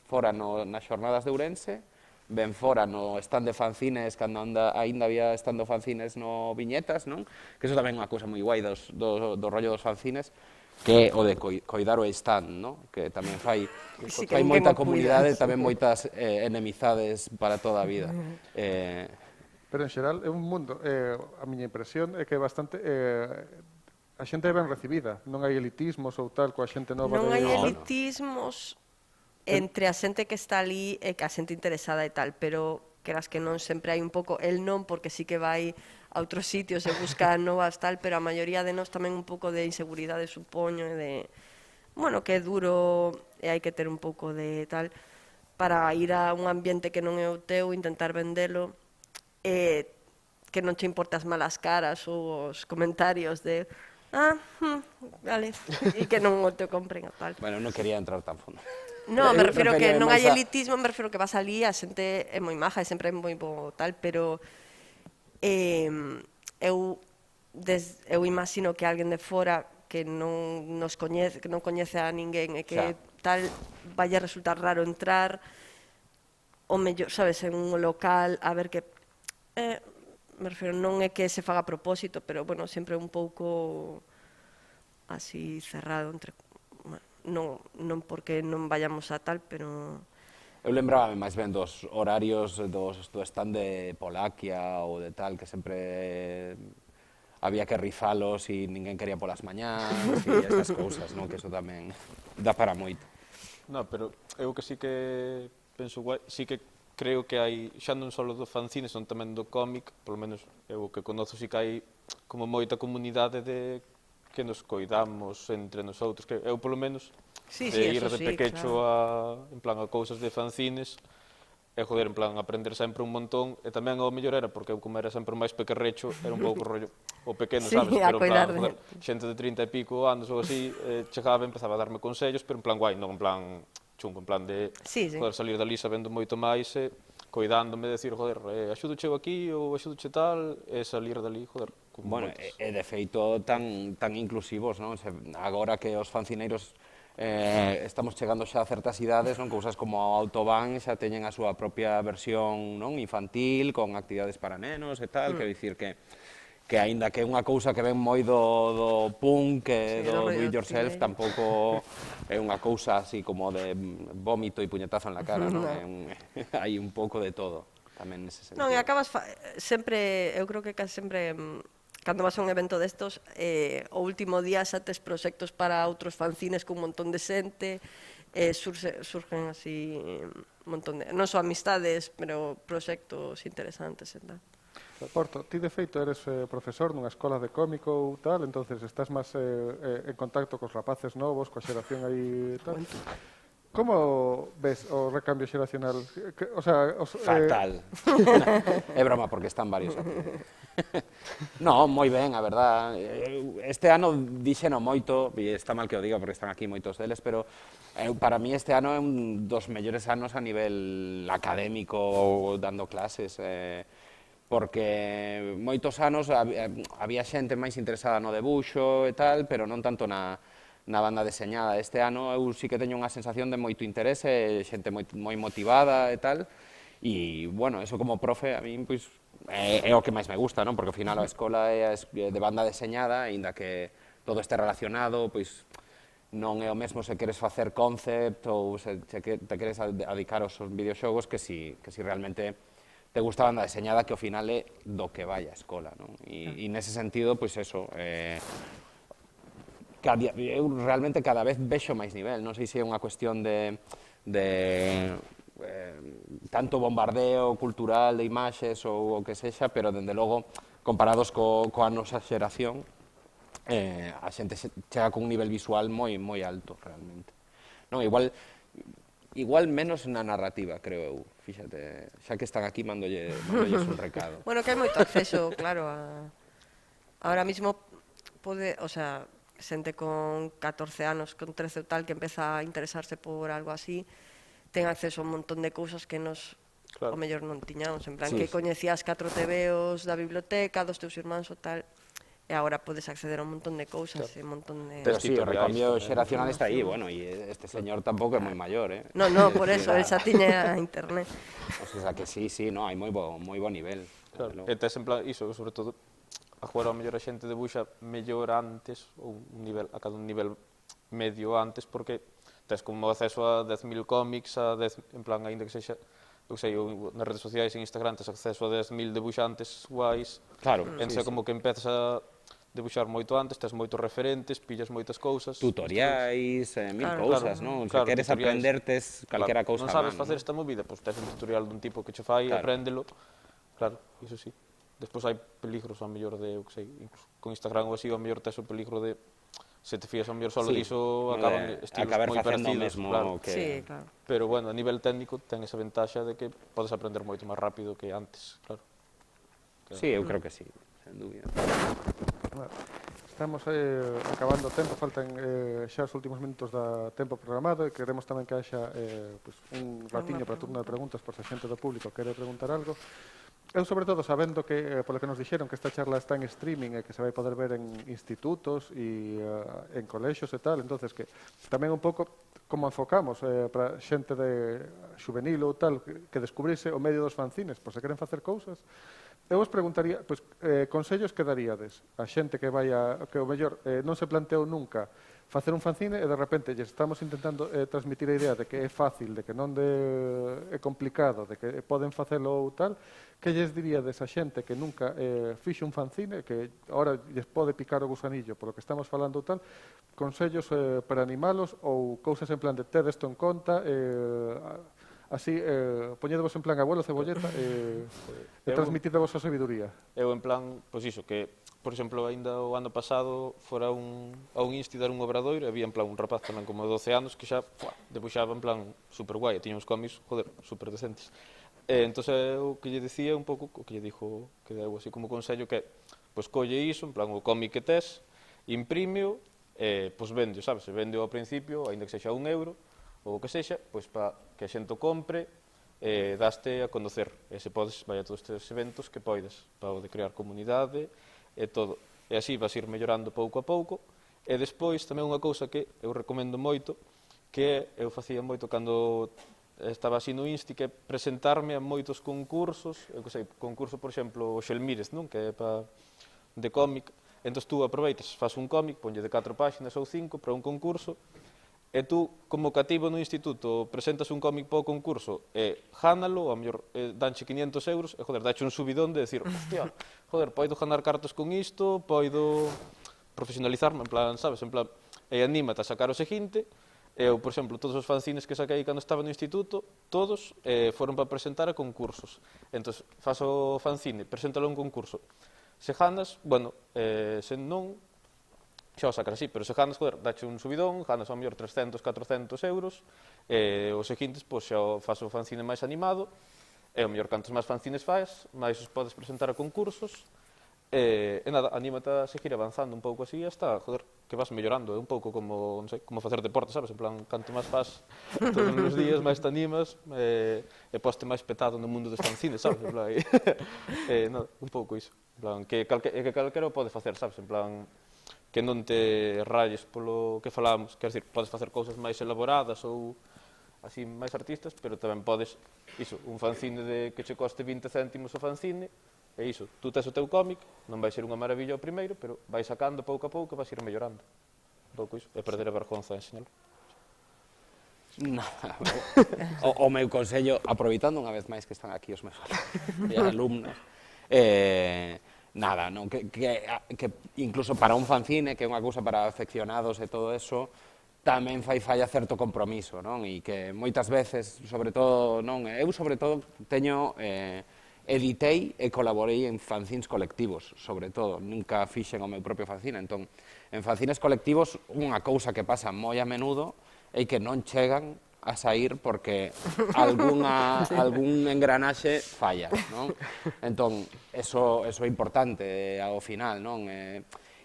fora nas xornadas de Ourense, ben fora no stand de fanzines, cando aínda había stand de fanzines no Viñetas, non? Que iso tamén é unha cousa moi guai do rollo dos fanzines, que é o de coidar o stand, non? Que tamén fai moita comunidade, tamén moitas enemizades para toda a vida. Pero en xeral é un mundo, a miña impresión é que é bastante... a xente é ben recibida, non hai elitismos ou tal coa xente nova. Non hai elitismos entre a xente que está ali e que a xente interesada e tal, pero queras que non sempre hai un pouco, el non, porque sí que vai a outros sitios e busca novas tal, pero a maioría de nós tamén un pouco de inseguridade, supoño, e de, bueno, que é duro e hai que ter un pouco de tal para ir a un ambiente que non é o teu, intentar vendelo, e que non te importe as malas caras ou os comentarios de vale, e que non o te compren a tal. Bueno, non quería entrar tan fondo. No, me refiro que non hai máis a- elitismo, me refiro que vas ali, a xente é moi maja e sempre é moi bo tal, pero eu imagino que alguén de fora que non nos coñece, que non coñece a ninguén e que tal vai a resultar raro entrar o mellor, sabes, en un local a ver que me refiro, non é que se faga a propósito, pero bueno, sempre un pouco así cerrado entre non porque non vayamos a tal, pero Eu lembraba máis ben dos horarios do stand de Polaquia ou de tal, que sempre había que rifalos e ninguén quería polas mañás e estas cousas, non? Que eso tamén dá para moito. No, pero eu que sí que penso guai, sí que creo que hai, xa non só do fanzine, son tamén do cómic, polo menos eu que conozo sí que hai como moita comunidade de que nos coidamos entre nosotros, que eu polo menos sí, de ir eso de sí, pequecho claro. en plan a cousas de fanzines, e joder, en plan aprender sempre un montón, e tamén ao mellor era porque eu como era sempre máis pequerrecho, era un pouco rollo o pequeno, Sí, sabes, a pero en plan, coidar de joder, xente de 30 e pico anos ou así, chegaba e empezaba a darme consellos, pero en plan guai, non en plan chungo, en plan de Sí, sí. joder, salir dali sabendo moito máis e coidándome, decir, joder, axudoche aquí ou axudoche tal, e salir dali, joder, con Bueno, moitos. e de feito tan inclusivos, non? Agora que os fancineiros estamos chegando xa a certas idades, non? Cousas como o Autobahn xa teñen a súa propia versión, non? Infantil, con actividades para nenos e tal, quero dicir que aínda que é unha cousa que ven moi do punk e Sí, do do do it rollo yourself, teenager. tampouco é unha cousa así como de vómito e puñetazo en la cara, non? Hai un pouco de todo, tamén nese sentido. Non, e acabas sempre, eu creo que casi sempre cando vas a un evento destos, o último día xa tes proxectos para outros fanzines con un montón de xente, surgen así un montón de, non só amistades, pero proxectos interesantes e tal. Porto, ti de feito eres profesor nunha escola de cómico ou tal, entonces estás máis en contacto cos rapaces novos, coa xeración aí tal. Como ves o recambio xeracional? O sea, Fatal. É broma, porque están varios aquí. No, moi ben, a verdad. Este ano dixeno moito, e está mal que o diga porque están aquí moitos deles, pero para mí este ano é un dos mellores anos a nivel académico dando clases, porque moitos anos había xente máis interesada no debuxo e tal, pero non tanto na banda deseñada. Este ano eu sí que teño unha sensación de moito interese, xente moi motivada e tal, e, bueno, eso como profe a mí, pois, é o que máis me gusta, non? Porque ao final a escola é de banda deseñada, aínda que todo este relacionado, pois, non é o mesmo se queres facer concept ou se te queres dedicar aos videoxogos que si realmente te gusta a banda deseñada, que ao final é do que vai a escola, non? E nese sentido, pois eso, eu realmente cada vez vexo máis nivel, non sei se é unha cuestión de tanto bombardeo cultural de imaxes ou o que sexa, pero dende logo, comparados coa nosa xeración, a xente chega con un nivel visual moi alto, realmente. Non, igual menos na narrativa, creo eu, fíxate, xa que están aquí, mandolles un recado. Bueno, que hai moito acceso, claro, ahora mismo pode, o sea, xente con 14 anos, con 13 ou tal, que empeza a interesarse por algo así, ten acceso a un montón de cousas que nos, o mellor non tiñamos, en plan, que coñecías 4 TVOs da biblioteca, dos teus irmáns ou tal, e agora podes acceder a un montón de cousas, e un montón de... Pero sí, o recambio xeracional está aí, bueno, e este señor tampouco é moi maior, No, por eso, el xa tiña internet. O sea, que sí, no, hai moi bo nivel. Claro, e tes en plan, iso, sobre todo, a jugar ao mellor a xente debuxa mellor antes, ou a cada un nivel medio antes, porque tes como acceso a 10.000 cómics, en plan, aínda que sexa, eu sei, nas redes sociais, en Instagram, tes acceso a 10.000 debuxantes guais, claro, entón como que empezas a debuxar moito antes, tes moitos referentes, pillas moitas cousas. Tutoriais, mil cousas, non? Se queres aprender, tes calquera cousa. Non sabes facer esta movida, pois tes un tutorial dun tipo que che fai, apréndelo. Claro, iso sí. Despois hai peligros ao mellor de, eu que sei, incluso con Instagram ou así, ao mellor tes o peligro de se te fías ao mellor solo diso acaban estilos acabar moi facendo o parecidos, mesmo claro. que... Sí, claro. Pero bueno, a nivel técnico ten esa ventaxa de que podes aprender moito máis rápido que antes, claro. Sí, eu creo que sí, sen dúbida. Bueno, estamos acabando o tempo, faltan xa os últimos minutos da tempo programado e queremos tamén que haxa pues, un ratiño para turno de preguntas por se a xente do público quere preguntar algo. Eu, sobre todo, sabendo que, polo que nos dixeron, que esta charla está en streaming e que se vai poder ver en institutos e en colexios e tal, entonces que tamén un pouco como enfocamos para xente de juvenil ou tal que descubrise o medio dos fanzines, por se queren facer cousas, eu vos preguntaría, pois, consellos que daríades a xente que vai que o mellor non se planteou nunca facer un fanzine e de repente lles estamos intentando transmitir a idea de que é fácil, de que non é complicado, de que poden facelo ou tal, que lles diríades a xente que nunca fixe un fanzine, que ahora lles pode picar o gusanillo polo que estamos falando ou tal, consellos para animalos ou cousas en plan de ter isto en conta, así, poñedevos en plan abuelo cebolleta e transmitidevos a sabiduría. Eu en plan, pois iso, que, por exemplo, ainda o ano pasado fora a un insti dar un obradoiro, había en plan un rapaz tamén como de 12 anos que xa debuxaba en plan super guai, tiña uns cómics, joder, super decentes. Entón, o que lle decía un pouco, o que lle dixo, que deu así como consello, que pois colle iso, en plan o cómic que tes, imprímeo, pois vende, sabes, se vende ao principio, aínda que sexa €1, ou o que sexa, pois para que a xente o compre, daste a conocer, e se podes, vai a todos estes eventos que poides, para o de crear comunidade e todo. E así vas ir mellorando pouco a pouco, e despois tamén unha cousa que eu recomendo moito, que eu facía moito cando estaba así no Insti, que presentarme a moitos concursos, eu que sei, concurso, por exemplo, o Xelmírez, non? Que é de cómic, entón tú aproveitas, faz un cómic, ponlle de 4 páxinas ou 5 para un concurso, e tú, como cativo no instituto, presentas un cómic para o concurso e gánalo, a mellor danche €500, e joder, dache un subidón de decir, hostia, joder, poido ganar cartos con isto, poido profesionalizarme, en plan, sabes, en plan, e anímate a sacar o seguinte. Eu, por exemplo, todos os fanzines que saquei cando estaba no instituto, todos foron para presentar a concursos. Entón, faço o fanzine, preséntalo a un concurso. Se ganas, bueno, se non, xa o sacas así, pero se ganas, joder, dache un subidón, ganas ao mellor 300, 400 euros, e os seguintes, pois, xa faço o fanzine máis animado, e ao mellor cantos máis fanzines faz, máis os podes presentar a concursos, e nada, anímate a seguir avanzando un pouco así hasta, joder, que vas mellorando, é un pouco como, non sei, como facer deporte, sabes? En plan, canto máis faz todos os días, máis te animas e poste máis petado no mundo dos fanzines, sabes? En plan, nada, un pouco iso. En plan, que calquera pode facer, sabes? En plan, que non te rayes polo que falamos, quer dizer, podes facer cousas máis elaboradas ou así máis artistas, pero tamén podes, iso, un fanzine de que che coste 20 céntimos o fanzine. E iso, tú tes o teu cómic, non vai ser unha maravilla ao primeiro, pero vai sacando pouco a pouco e vas ir mellorando. Un pouco iso, e perder a vergonza de enseñalo. Nada, o meu consello, aproveitando unha vez máis que están aquí os meus alumnos, nada, non, que incluso para un fanzine, que é unha cousa para afeccionados e todo eso, tamén falla certo compromiso, non? E que moitas veces, sobre todo, non, eu sobre todo teño editei e colaborei en fanzines colectivos, sobre todo, nunca fixen o meu propio fanzine, entón, en fanzines colectivos, unha cousa que pasa moi a menudo é que non chegan a sair porque algún engranaxe falla, non? Entón, eso é importante ao final, non?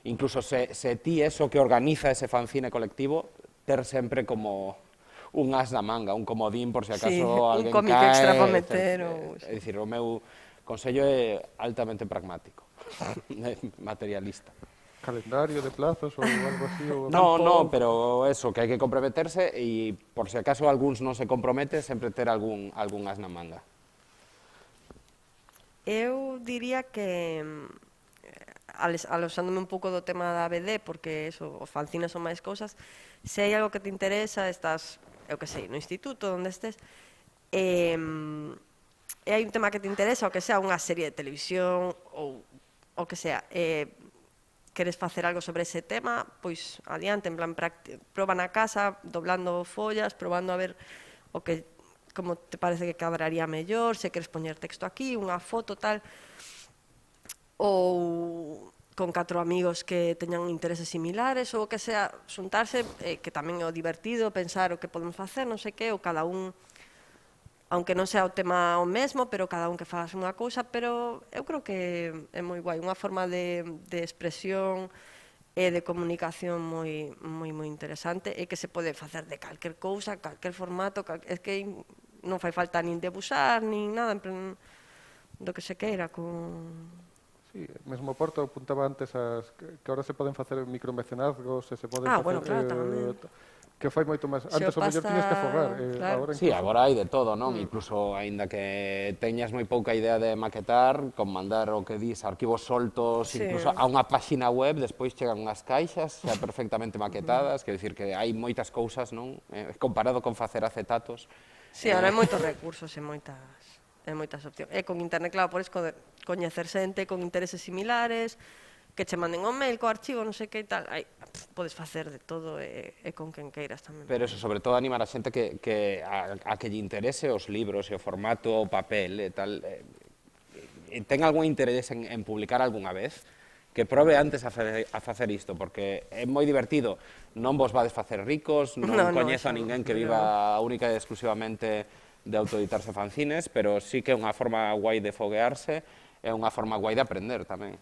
Incluso se ti eso que organiza ese fanzine colectivo, ter sempre como un as na manga, un comodín por se acaso alguén cae. Un cómic extra para meter. É dicir, o meu consello é altamente pragmático, materialista. Calendario de plazos ou algo así? No, pero eso, que hai que comprometerse e por se acaso algúns non se compromete, sempre ter algún as na manga. Eu diría que aloxándome un pouco do tema da ABD, porque eso, os fanzines son máis cousas, se hai algo que te interesa, estás, eu que sei, no instituto, onde estés, e hai un tema que te interesa, o que sea unha serie de televisión, ou o que sea, queres facer algo sobre ese tema, pois adiante, en plan, proba na casa, doblando follas, probando a ver o que, como te parece que cadraría mellor, se queres poñer texto aquí, unha foto, tal. ou con 4 amigos que teñan intereses similares, ou que sea xuntarse, que tamén é o divertido, pensar o que podemos facer, non sei que, ou cada un, aunque non sea o tema o mesmo, pero cada un que faga unha cousa, pero eu creo que é moi guai, unha forma de expresión e de comunicación moi interesante, e que se pode facer de calquer cousa, calquer formato, é que non fai falta nin debusar, nin nada, en plan, do que se queira, con... Sí, mesmo Porto apuntaba antes que ahora se poden facer micromecenazgos e se poden facer... bueno, claro, tamén. Que fai moito máis... Antes o mellor tiñas que afogar. Claro. Sí, agora hai de todo, non? Incluso, aínda que teñas moi pouca idea de maquetar, con mandar o que dis, arquivos soltos, incluso a unha páxina web, despois chegan unhas caixas xa perfectamente maquetadas, quer dicir que hai moitas cousas, non? Comparado con facer acetatos. Sí, ahora hai moitos recursos e moitas opcións. E con internet, claro, por eso coñecer xente con intereses similares, que che manden un mail co archivo, non sei que e tal, podes facer de todo e con quen queiras tamén. Pero eso, sobre todo, animar a xente a que lle interese os libros e o formato, o papel e tal, ten algún interés en publicar algunha vez, que probe antes a facer isto, porque é moi divertido, non vos vades facer ricos, non coñezo a ninguén que viva única e exclusivamente de autoeditarse fanzines, pero sí que é unha forma guai de foguearse, é unha forma guai de aprender tamén.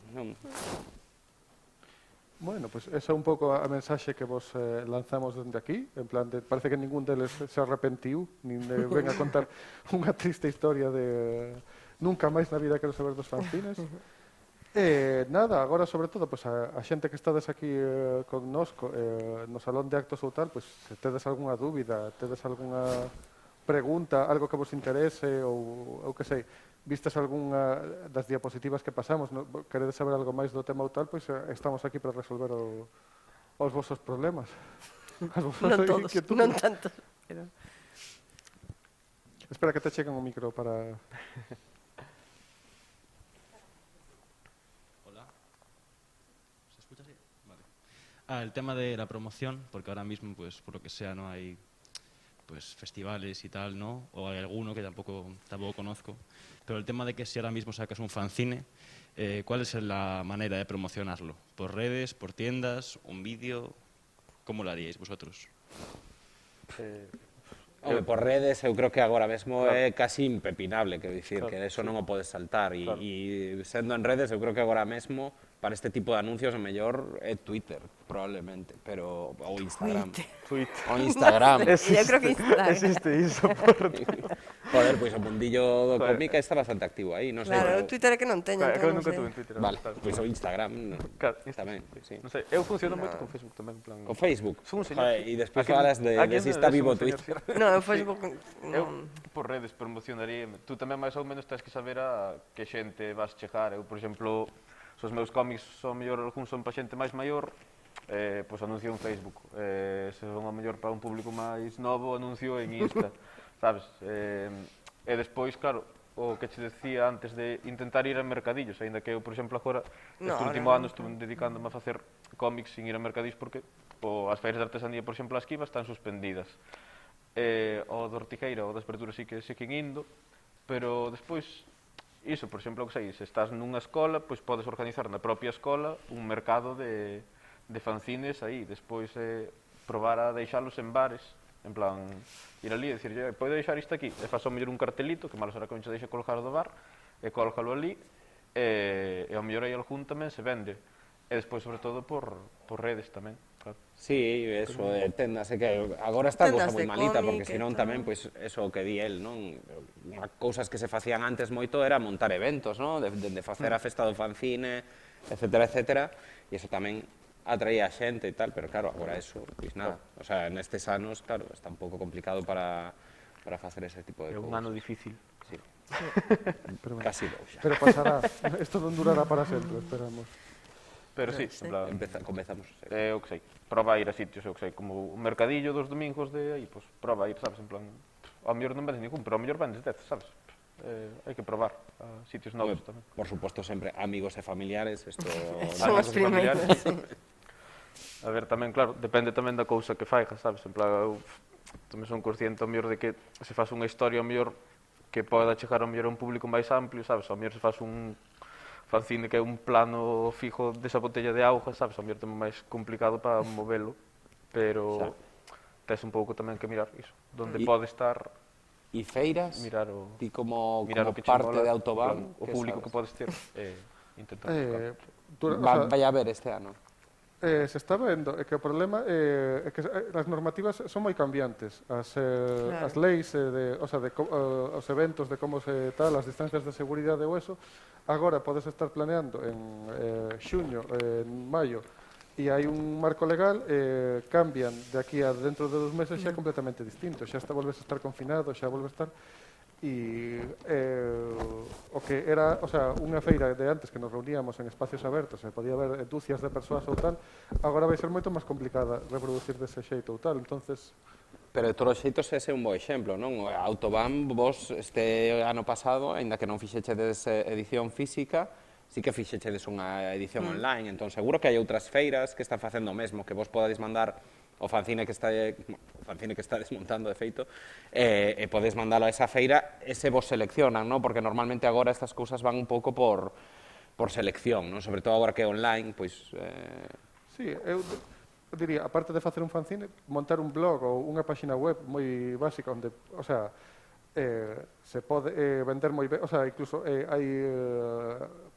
Bueno, pues esa é un pouco a mensaxe que vos lanzamos dende aquí, en plan de, parece que ningún deles se arrepentiu, nin de ven a contar unha triste historia de nunca máis na vida quero saber dos fanzines. Nada, agora sobre todo pues, a xente que estades aquí connosco no salón de actos ou tal, pues, se tedes algunha dúbida, tedes algunha pregunta, algo que vos interese ou que sei, vistes algunha das diapositivas que pasamos, queredes saber algo máis do tema ou tal, pois estamos aquí para resolver os vosos problemas. Non todos, non tantos. Espera que te chequen o micro para... Hola. ¿Se escucha así? Vale. El tema de la promoción, porque ahora mismo, pues, por lo que sea, no hay pues festivales y tal, ¿no? O hay alguno que tampoco conozco. Pero el tema de que si ahora mismo sacas un fanzine, ¿cuál es la manera de promocionarlo? ¿Por redes, por tiendas, un vídeo? ¿Cómo lo haríais vosotros? Por redes, eu creo que agora mesmo é casi impepinable, quero dicir, que eso non o podes saltar. E sendo en redes, eu creo que agora mesmo, para este tipo de anuncios, o mellor é Twitter, probablemente, pero ou Instagram. Twitter. O Instagram. Eu creo que Instagram. Existe iso. Joder, pois o mundillo do cómic está bastante activo aí, non sei. Claro, o Twitter é que non teño, Claro, que eu non nunca sei. tuve en Twitter. Vale, pois o Instagram tamén, sí. Non sei, eu funciono moito con Facebook tamén, en plan... O Facebook. Son un señor. E despois falas de si está vivo o Twitter. Non, o Facebook Eu, por redes, promocionaríame. Tú tamén máis ou menos tens que saber a que xente vas chegar. Eu, por exemplo, os meus cómics son mellor, algúns son para xente máis maior, pois anuncio en Facebook. Se son a mellor para un público máis novo, anuncio en Insta, sabes? E despois, claro, o que che decía antes de intentar ir a mercadillos, aínda que eu, por exemplo, agora, este último ano estuve dedicándome a facer cómics sin ir a mercadillos porque as feiras de artesanía, por exemplo, as Quivas están suspendidas. O de Ortigueira ou das Aperturas sí que seguen indo, pero despois, iso, por exemplo, que sei, se estás nunha escola, pois podes organizar na propia escola un mercado de fanzines aí, despois probar a deixalos en bares, en plan, ir ali e dicir, podo deixar isto aquí, e faz ao mellor un cartelito, que malo será que non che deixa colgar do bar, e cólgalo ali, e ao mellor aí algún tamén se vende, e despois, sobre todo, por redes tamén. Sí, eso, tendas, que agora está a cosa moi malita, porque cómic, senón tamén, pois, eso que di el, non? Cousas que se facían antes moito era montar eventos, non? De facer a festa do fanzine, etcétera, etcétera, e eso tamén atraía a xente e tal, pero claro, agora eso, pois nada. O sea, nestes anos, claro, está un pouco complicado para facer ese tipo de cousas. É un ano difícil. Sí. Casi dous xa. Pero pasará. Isto non durará para sempre, esperamos. Pero sí, en plan, comezamos. Eu que sei, proba a ir a sitios, eu que sei, como o mercadillo dos domingos de aí, pois proba a ir, sabes, en plan, ao mellor non vendes ningún, pero ao mellor vendes 10, sabes? Hai que probar a sitios novos tamén. Por suposto, sempre amigos e familiares, isto... Son os primeiros, sí. A ver, tamén, claro, depende tamén da cousa que faigas, sabes? En plan, eu tamén son consciente ao mellor de que se faz unha historia ao mellor que poda chegar ao mellor a un público máis amplio, sabes? Ao mellor se faz un fanzine que é un plano fijo desa botella de auga, sabes, ao mellor tamén máis complicado para movelo, pero tes un pouco tamén que mirar iso, onde pode estar, E feiras, mirar o ti como mirar o que che parte mola, de en Autobahn, plan, o público que podes ter, intentar buscar. vai a ver este ano. Se está vendo, é que o problema é que as normativas son moi cambiantes. As leis, os eventos de como se tal, as distancias de seguridade ou eso, agora podes estar planeando en xuño, en maio, e hai un marco legal, cambian de aquí a dentro de 2 meses xa é completamente distinto, xa volves a estar confinado, xa volves a estar... E o que era, unha feira de antes que nos reuníamos en espacios abertos e podía haber dúcias de persoas ou tal, agora vai ser moito máis complicada reproducir dese xeito ou tal, entonces... Pero de todos os xeitos ese é un bo exemplo, non? Autobahn, vos este ano pasado, aínda que non fixechedes edición física, sí que fixechedes unha edición online, entón seguro que hai outras feiras que están facendo o mesmo, que vos podades mandar o fanzine que está desmontando, de feito, e podes mandalo a esa feira, e se vos seleccionan, non? Porque normalmente agora estas cousas van un pouco por selección, non? Sobre todo agora que é online, pois... Sí, eu diría, aparte de facer un fanzine, montar un blog ou unha páxina web moi básica onde, se pode vender moi ben, incluso hai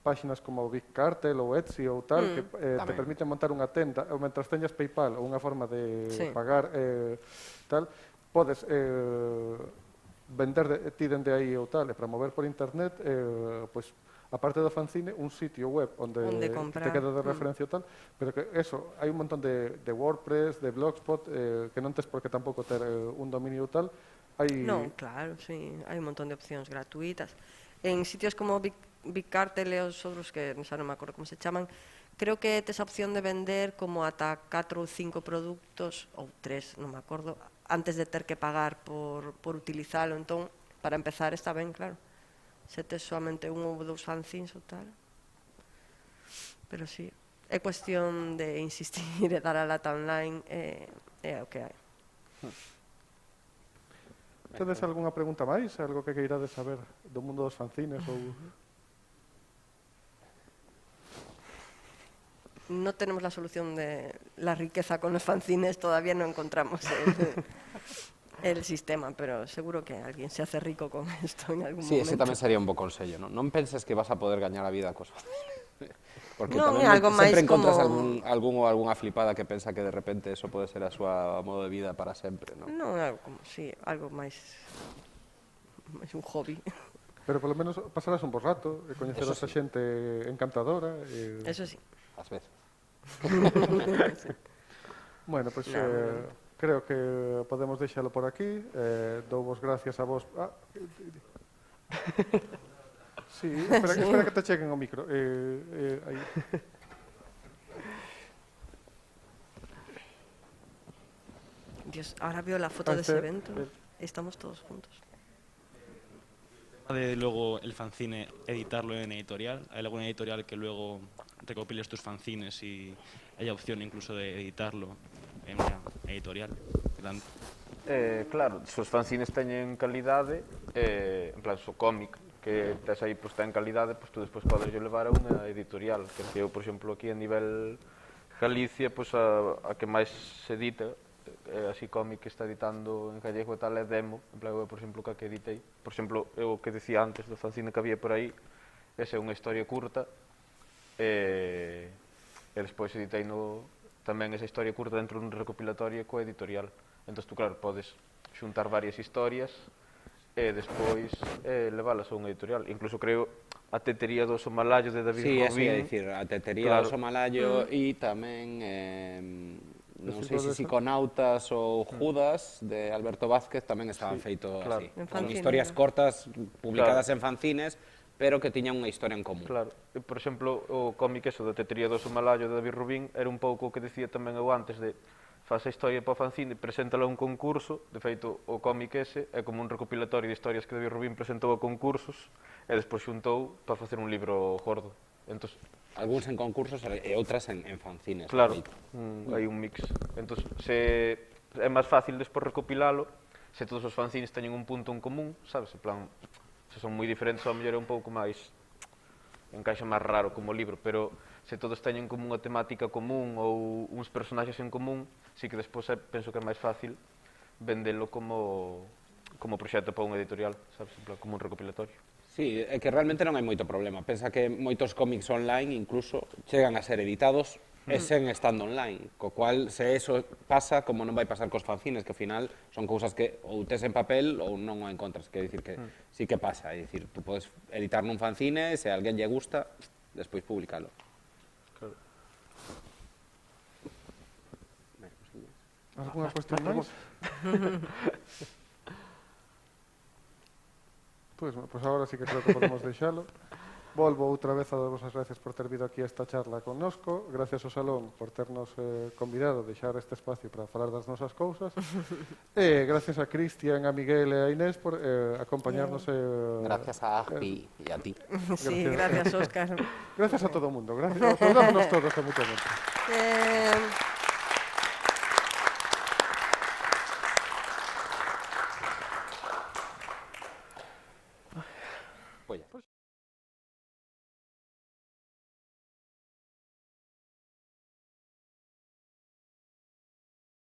páxinas como Big Cartel ou Etsy ou tal, que te permiten montar unha tenda, ou mentras teñas PayPal ou unha forma de pagar tal, podes vender ti dende aí ou tal, e para mover por internet, pois, aparte do fanzine, un sitio web onde te queda de referencia ou tal, pero que eso, hai un montón de WordPress, de Blogspot, que non tes por que tampouco ter un dominio ou tal. Non, claro, sí, hai un montón de opcións gratuitas. En sitios como Big Cartel e os outros que xa non me acordo como se chaman, creo que tes a opción de vender como ata 4 ou 5 produtos, ou 3, non me acordo, antes de ter que pagar por utilizalo. Entón, para empezar está ben, claro. Se tes solamente un ou dous fanzines ou tal. Pero sí, é cuestión de insistir e dar a lata online, é o que hai. Tedes algunha pregunta máis? Algo que queirades saber do mundo dos fanzines ou... No tenemos la solución de la riqueza con los fanzines, todavía no encontramos el sistema, pero seguro que alguien se hace rico con esto en algún momento. Sí, ese tamén sería un bo consello, non? Non penses que vas a poder gañar a vida cos fanzines. Porque non, tamén algo máis sempre encontras como... algunha flipada que pensa que de repente eso pode ser a súa modo de vida para sempre, non? Non, algo como, sí, algo máis un hobby. Pero polo menos pasarás un bo rato, e coñecerás a xente encantadora. Eso sí. Ás veces. Bueno, pois creo que podemos deixalo por aquí. Douvos gracias a vos. Sí, espera que te cheguen o micro. Aí. Dios, ahora veo la foto de ese evento. Estamos todos juntos. De luego el fanzine editarlo en editorial. ¿Hay alguna editorial que luego recopiles tus fanzines y haya opción incluso de editarlo en una editorial? Claro, se os fanzines teñen calidade, en plan, o cómic que tes aí pois ten calidade, pois tú despois podes levar a unha editorial, que eu, por exemplo, aquí a nivel Galicia, pois a que máis se edita, así cómic que está editando en gallego e tal, é Demo, en plan, eu, por exemplo, que editei. Por exemplo, eu o que decía antes do fanzine que había por aí, esa é unha historia curta, e despois editei tamén esa historia curta dentro dun recopilatorio coa editorial. Entón, tú, claro, podes xuntar varias historias e despois leválas a unha editorial. Incluso creo a Tetería do Somalayo de David Rubín. Sí, é dicir, a Tetería do Somalayo e tamén, non sei se Psiconautas ou Judas de Alberto Vázquez tamén estaban feitos así, con historias cortas publicadas en fanzines, pero que tiñan unha historia en común. Claro, por exemplo, o cómic eso da Tetería do Somalayo de David Rubín era un pouco o que decía tamén eu antes de faz a historia para o fanzine, preséntala a un concurso, de feito, o cómic ese é como un recopilatorio de historias que David Rubín presentou a concursos e despois xuntou para facer un libro gordo. Entón, algúns en concursos e outras en fanzines. Claro, hai un mix. Entón, se é máis fácil despois recopilalo, se todos os fanzines teñen un punto en común, sabes? En plan, se son moi diferentes, ao mellor é un pouco máis encaixa máis raro como libro, pero se todos teñen como unha temática común ou uns personaxes en común, sí que despois penso que é máis fácil vendelo como proxecto para un editorial, sabes, en plan, como un recopilatorio. Sí, é que realmente non hai moito problema. Pensa que moitos cómics online incluso chegan a ser editados e sen estando online, co cual se eso pasa, como non vai pasar cos fanzines, que ao final son cousas que ou tes en papel ou non o encontras, que dicir que sí que pasa, é dicir, tú podes editar nun fanzine, se a alguén lle gusta, despois publicalo. Claro. Alguna cuestión máis? Pois agora sí que creo que podemos deixalo. Volvo outra vez a daros as gracias por ter vido aquí a esta charla connosco. Gracias ao Salón por ternos convidado a deixar este espacio para falar das nosas cousas. E gracias a Cristian, a Miguel e a Inés por acompañarnos. Gracias a Agpi e a ti. Sí, gracias, Óscar. Gracias a todo o mundo. Gracias. Aplaudámonos todos mutuamente. Pois